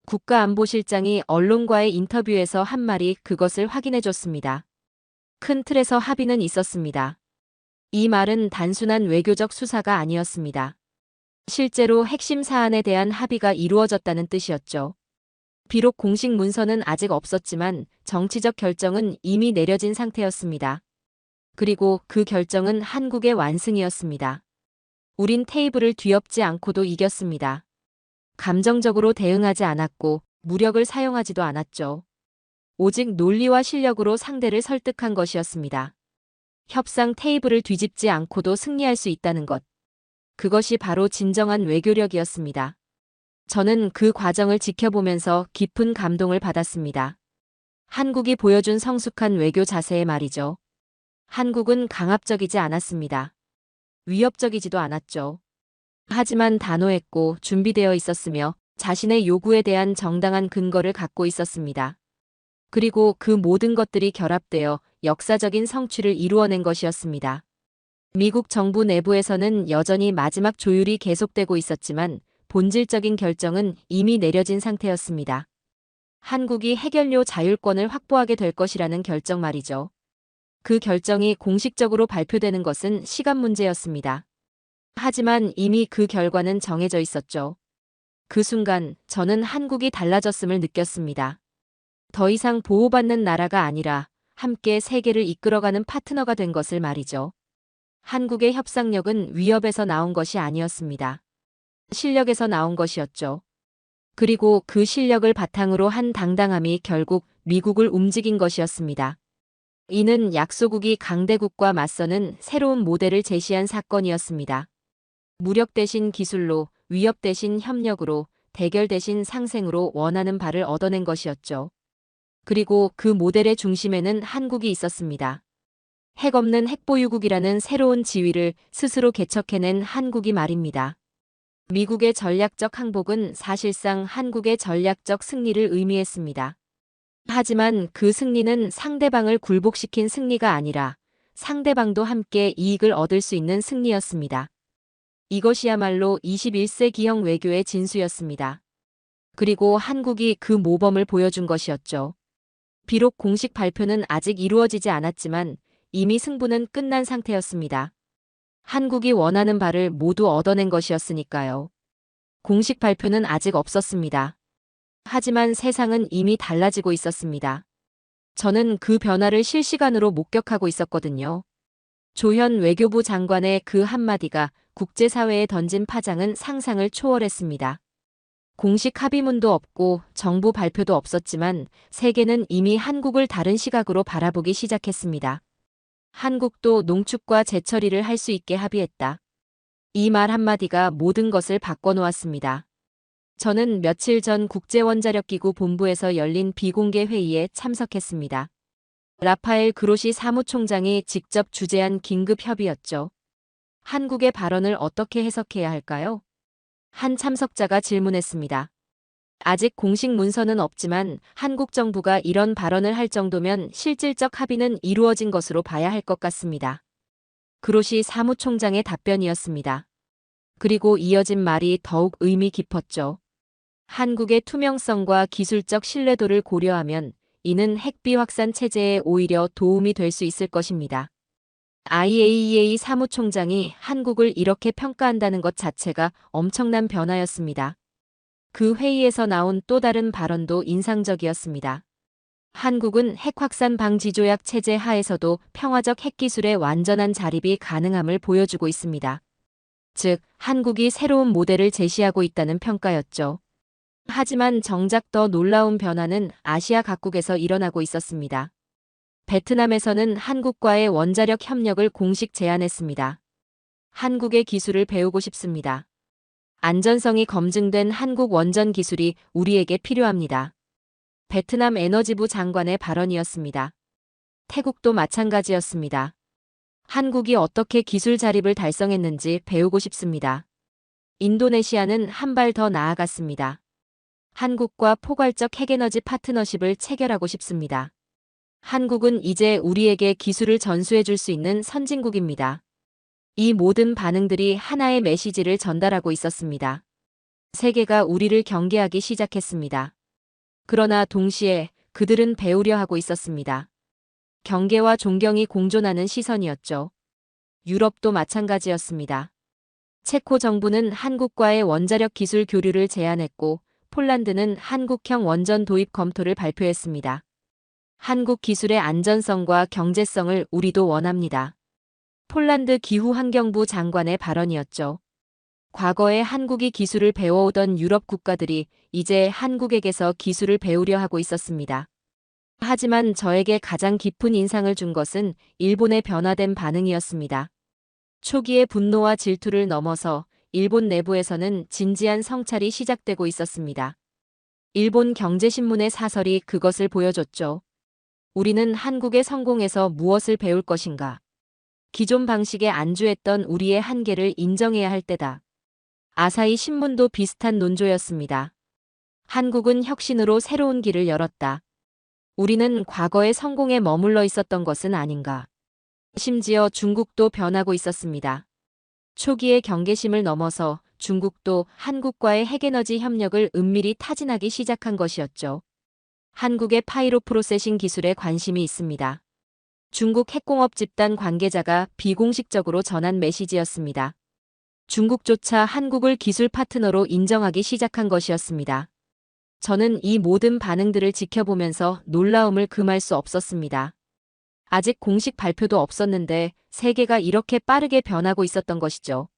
S3: 국가안보실장이 언론과의 인터뷰에서 한 말이 그것을 확인해줬습니다. 큰 틀에서 합의는 있었습니다. 이 말은 단순한 외교적 수사가 아니었습니다. 실제로 핵심 사안에 대한 합의가 이루어졌다는 뜻이었죠. 비록 공식 문서는 아직 없었지만 정치적 결정은 이미 내려진 상태였습니다. 그리고 그 결정은 한국의 완승이었습니다. 우린 테이블을 뒤엎지 않고도 이겼습니다. 감정적으로 대응하지 않았고 무력을 사용하지도 않았죠. 오직 논리와 실력으로 상대를 설득한 것이었습니다. 협상 테이블을 뒤집지 않고도 승리할 수 있다는 것. 그것이 바로 진정한 외교력이었습니다. 저는 그 과정을 지켜보면서 깊은 감동을 받았습니다. 한국이 보여준 성숙한 외교 자세의 말이죠. 한국은 강압적이지 않았습니다. 위협적이지도 않았죠. 하지만 단호했고 준비되어 있었으며 자신의 요구에 대한 정당한 근거를 갖고 있었습니다. 그리고 그 모든 것들이 결합되어 역사적인 성취를 이루어낸 것이었습니다. 미국 정부 내부에서는 여전히 마지막 조율이 계속되고 있었지만 본질적인 결정은 이미 내려진 상태였습니다. 한국이 핵연료 자율권을 확보하게 될 것이라는 결정 말이죠. 그 결정이 공식적으로 발표되는 것은 시간 문제였습니다. 하지만 이미 그 결과는 정해져 있었죠. 그 순간 저는 한국이 달라졌음을 느꼈습니다. 더 이상 보호받는 나라가 아니라 함께 세계를 이끌어가는 파트너가 된 것을 말이죠. 한국의 협상력은 위협에서 나온 것이 아니었습니다. 실력에서 나온 것이었죠. 그리고 그 실력을 바탕으로 한 당당함이 결국 미국을 움직인 것이었습니다. 이는 약소국이 강대국과 맞서는 새로운 모델을 제시한 사건이었습니다. 무력 대신 기술로, 위협 대신 협력으로, 대결 대신 상생으로 원하는 바를 얻어낸 것이었죠. 그리고 그 모델의 중심에는 한국이 있었습니다. 핵 없는 핵보유국이라는 새로운 지위를 스스로 개척해낸 한국이 말입니다. 미국의 전략적 항복은 사실상 한국의 전략적 승리를 의미했습니다. 하지만 그 승리는 상대방을 굴복시킨 승리가 아니라 상대방도 함께 이익을 얻을 수 있는 승리였습니다. 이것이야말로 21세기형 외교의 진수였습니다. 그리고 한국이 그 모범을 보여준 것이었죠. 비록 공식 발표는 아직 이루어지지 않았지만 이미 승부는 끝난 상태였습니다. 한국이 원하는 바를 모두 얻어낸 것이었으니까요. 공식 발표는 아직 없었습니다. 하지만 세상은 이미 달라지고 있었습니다. 저는 그 변화를 실시간으로 목격하고 있었거든요. 조현 외교부 장관의 그 한마디가 국제사회에 던진 파장은 상상을 초월했습니다. 공식 합의문도 없고 정부 발표도 없었지만 세계는 이미 한국을 다른 시각으로 바라보기 시작했습니다. 한국도 농축과 재처리를 할 수 있게 합의했다. 이 말 한마디가 모든 것을 바꿔놓았습니다. 저는 며칠 전 국제원자력기구 본부에서 열린 비공개 회의에 참석했습니다. 라파엘 그로시 사무총장이 직접 주재한 긴급 협의였죠. 한국의 발언을 어떻게 해석해야 할까요? 한 참석자가 질문했습니다. 아직 공식 문서는 없지만 한국 정부가 이런 발언을 할 정도면 실질적 합의는 이루어진 것으로 봐야 할 것 같습니다. 그로시 사무총장의 답변이었습니다. 그리고 이어진 말이 더욱 의미 깊었죠. 한국의 투명성과 기술적 신뢰도를 고려하면 이는 핵비 확산 체제에 오히려 도움이 될 수 있을 것입니다. IAEA 사무총장이 한국을 이렇게 평가한다는 것 자체가 엄청난 변화였습니다. 그 회의에서 나온 또 다른 발언도 인상적이었습니다. 한국은 핵 확산 방지 조약 체제 하에서도 평화적 핵기술의 완전한 자립이 가능함을 보여주고 있습니다. 즉, 한국이 새로운 모델을 제시하고 있다는 평가였죠. 하지만 정작 더 놀라운 변화는 아시아 각국에서 일어나고 있었습니다. 베트남에서는 한국과의 원자력 협력을 공식 제안했습니다. 한국의 기술을 배우고 싶습니다. 안전성이 검증된 한국 원전 기술이 우리에게 필요합니다. 베트남 에너지부 장관의 발언이었습니다. 태국도 마찬가지였습니다. 한국이 어떻게 기술 자립을 달성했는지 배우고 싶습니다. 인도네시아는 한 발 더 나아갔습니다. 한국과 포괄적 핵에너지 파트너십을 체결하고 싶습니다. 한국은 이제 우리에게 기술을 전수해 줄 수 있는 선진국입니다. 이 모든 반응들이 하나의 메시지를 전달하고 있었습니다. 세계가 우리를 경계하기 시작했습니다. 그러나 동시에 그들은 배우려 하고 있었습니다. 경계와 존경이 공존하는 시선이었죠. 유럽도 마찬가지였습니다. 체코 정부는 한국과의 원자력 기술 교류를 제안했고 폴란드는 한국형 원전 도입 검토를 발표했습니다. 한국 기술의 안전성과 경제성을 우리도 원합니다. 폴란드 기후환경부 장관의 발언이었죠. 과거에 한국이 기술을 배워오던 유럽 국가들이 이제 한국에게서 기술을 배우려 하고 있었습니다. 하지만 저에게 가장 깊은 인상을 준 것은 일본의 변화된 반응이었습니다. 초기의 분노와 질투를 넘어서 일본 내부에서는 진지한 성찰이 시작되고 있었습니다. 일본 경제신문의 사설이 그것을 보여줬죠. 우리는 한국의 성공에서 무엇을 배울 것인가? 기존 방식에 안주했던 우리의 한계를 인정해야 할 때다. 아사히 신문도 비슷한 논조였습니다. 한국은 혁신으로 새로운 길을 열었다. 우리는 과거의 성공에 머물러 있었던 것은 아닌가. 심지어 중국도 변하고 있었습니다. 초기의 경계심을 넘어서 중국도 한국과의 핵에너지 협력을 은밀히 타진하기 시작한 것이었죠. 한국의 파이로 프로세싱 기술에 관심이 있습니다. 중국 핵공업 집단 관계자가 비공식적으로 전한 메시지였습니다. 중국조차 한국을 기술 파트너로 인정하기 시작한 것이었습니다. 저는 이 모든 반응들을 지켜보면서 놀라움을 금할 수 없었습니다. 아직 공식 발표도 없었는데 세계가 이렇게 빠르게 변하고 있었던 것이죠.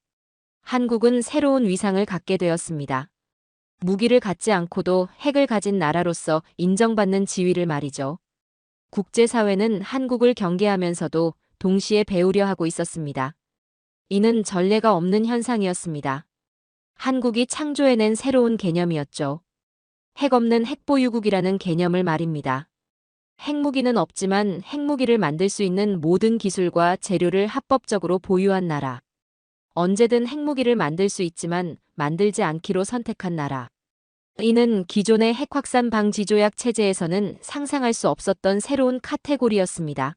S3: 한국은 새로운 위상을 갖게 되었습니다. 무기를 갖지 않고도 핵을 가진 나라로서 인정받는 지위를 말이죠. 국제사회는 한국을 경계하면서도 동시에 배우려 하고 있었습니다. 이는 전례가 없는 현상이었습니다. 한국이 창조해낸 새로운 개념이었죠. 핵 없는 핵보유국이라는 개념을 말입니다. 핵무기는 없지만 핵무기를 만들 수 있는 모든 기술과 재료를 합법적으로 보유한 나라. 언제든 핵무기를 만들 수 있지만 만들지 않기로 선택한 나라. 이는 기존의 핵 확산 방지 조약 체제에서는 상상할 수 없었던 새로운 카테고리였습니다.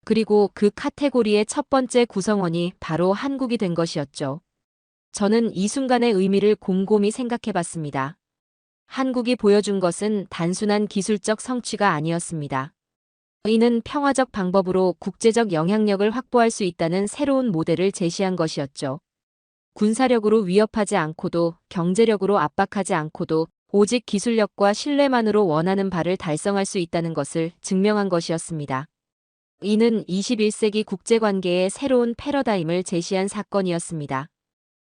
S3: 그리고 그 카테고리의 첫 번째 구성원이 바로 한국이 된 것이었죠. 저는 이 순간의 의미를 곰곰이 생각해 봤습니다. 한국이 보여준 것은 단순한 기술적 성취가 아니었습니다. 이는 평화적 방법으로 국제적 영향력을 확보할 수 있다는 새로운 모델을 제시한 것이었죠. 군사력으로 위협하지 않고도 경제력으로 압박하지 않고도 오직 기술력과 신뢰만으로 원하는 바를 달성할 수 있다는 것을 증명한 것이었습니다. 이는 21세기 국제관계의 새로운 패러다임을 제시한 사건이었습니다.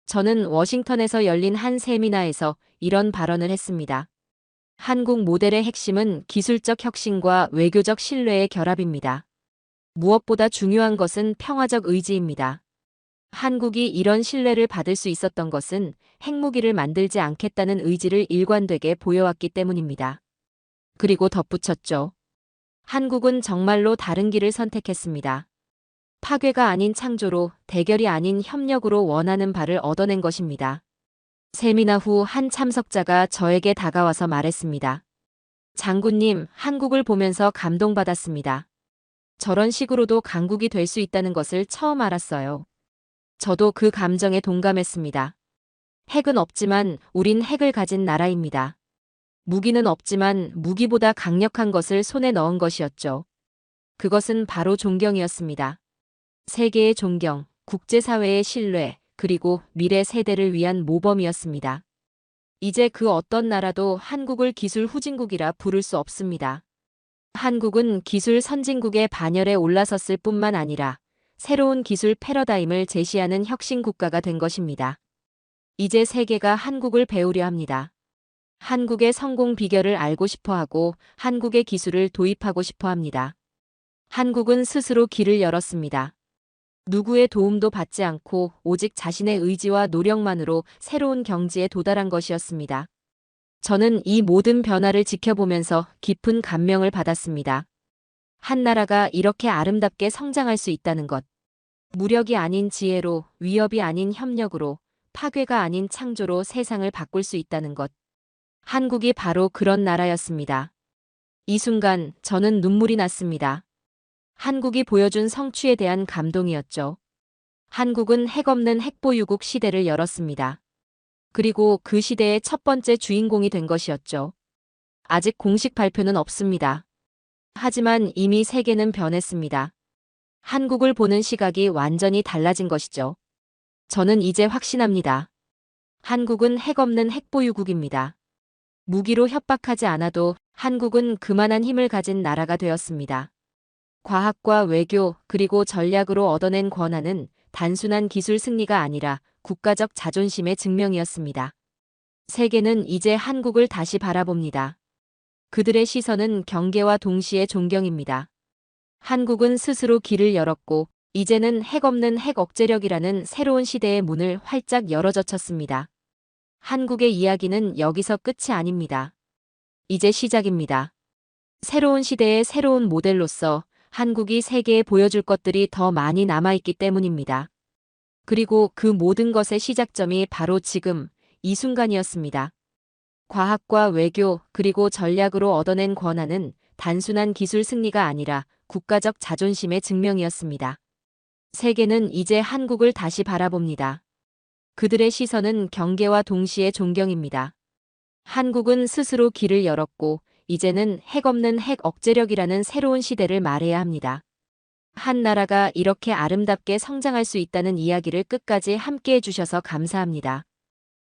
S3: 저는 워싱턴에서 열린 한 세미나에서 이런 발언을 했습니다. 한국 모델의 핵심은 기술적 혁신과 외교적 신뢰의 결합입니다. 무엇보다 중요한 것은 평화적 의지입니다. 한국이 이런 신뢰를 받을 수 있었던 것은 핵무기를 만들지 않겠다는 의지를 일관되게 보여왔기 때문입니다. 그리고 덧붙였죠. 한국은 정말로 다른 길을 선택했습니다. 파괴가 아닌 창조로, 대결이 아닌 협력으로 원하는 바를 얻어낸 것입니다. 세미나 후 한 참석자가 저에게 다가와서 말했습니다. 장군님, 한국을 보면서 감동받았습니다. 저런 식으로도 강국이 될 수 있다는 것을 처음 알았어요. 저도 그 감정에 동감했습니다. 핵은 없지만 우린 핵을 가진 나라입니다. 무기는 없지만 무기보다 강력한 것을 손에 넣은 것이었죠. 그것은 바로 존경이었습니다. 세계의 존경, 국제사회의 신뢰, 그리고 미래 세대를 위한 모범이었습니다. 이제 그 어떤 나라도 한국을 기술 후진국이라 부를 수 없습니다. 한국은 기술 선진국의 반열에 올라섰을 뿐만 아니라 새로운 기술 패러다임을 제시하는 혁신 국가가 된 것입니다. 이제 세계가 한국을 배우려 합니다. 한국의 성공 비결을 알고 싶어 하고 한국의 기술을 도입하고 싶어 합니다. 한국은 스스로 길을 열었습니다. 누구의 도움도 받지 않고 오직 자신의 의지와 노력만으로 새로운 경지에 도달한 것이었습니다. 저는 이 모든 변화를 지켜보면서 깊은 감명을 받았습니다. 한 나라가 이렇게 아름답게 성장할 수 있다는 것. 무력이 아닌 지혜로, 위협이 아닌 협력으로, 파괴가 아닌 창조로 세상을 바꿀 수 있다는 것. 한국이 바로 그런 나라였습니다. 이 순간 저는 눈물이 났습니다. 한국이 보여준 성취에 대한 감동이었죠. 한국은 핵 없는 핵보유국 시대를 열었습니다. 그리고 그 시대의 첫 번째 주인공이 된 것이었죠. 아직 공식 발표는 없습니다. 하지만 이미 세계는 변했습니다. 한국을 보는 시각이 완전히 달라진 것이죠. 저는 이제 확신합니다. 한국은 핵 없는 핵보유국입니다. 무기로 협박하지 않아도 한국은 그만한 힘을 가진 나라가 되었습니다. 과학과 외교 그리고 전략으로 얻어낸 권한은 단순한 기술 승리가 아니라 국가적 자존심의 증명이었습니다. 세계는 이제 한국을 다시 바라봅니다. 그들의 시선은 경계와 동시에 존경입니다. 한국은 스스로 길을 열었고 이제는 핵 없는 핵 억제력이라는 새로운 시대의 문을 활짝 열어젖혔습니다. 한국의 이야기는 여기서 끝이 아닙니다. 이제 시작입니다. 새로운 시대의 새로운 모델로서 한국이 세계에 보여줄 것들이 더 많이 남아있기 때문입니다. 그리고 그 모든 것의 시작점이 바로 지금, 이 순간이었습니다. 과학과 외교 그리고 전략으로 얻어낸 권한은 단순한 기술 승리가 아니라 국가적 자존심의 증명이었습니다. 세계는 이제 한국을 다시 바라봅니다. 그들의 시선은 경계와 동시에 존경입니다. 한국은 스스로 길을 열었고 이제는 핵 없는 핵 억제력이라는 새로운 시대를 말해야 합니다. 한 나라가 이렇게 아름답게 성장할 수 있다는 이야기를 끝까지 함께 해주셔서 감사합니다.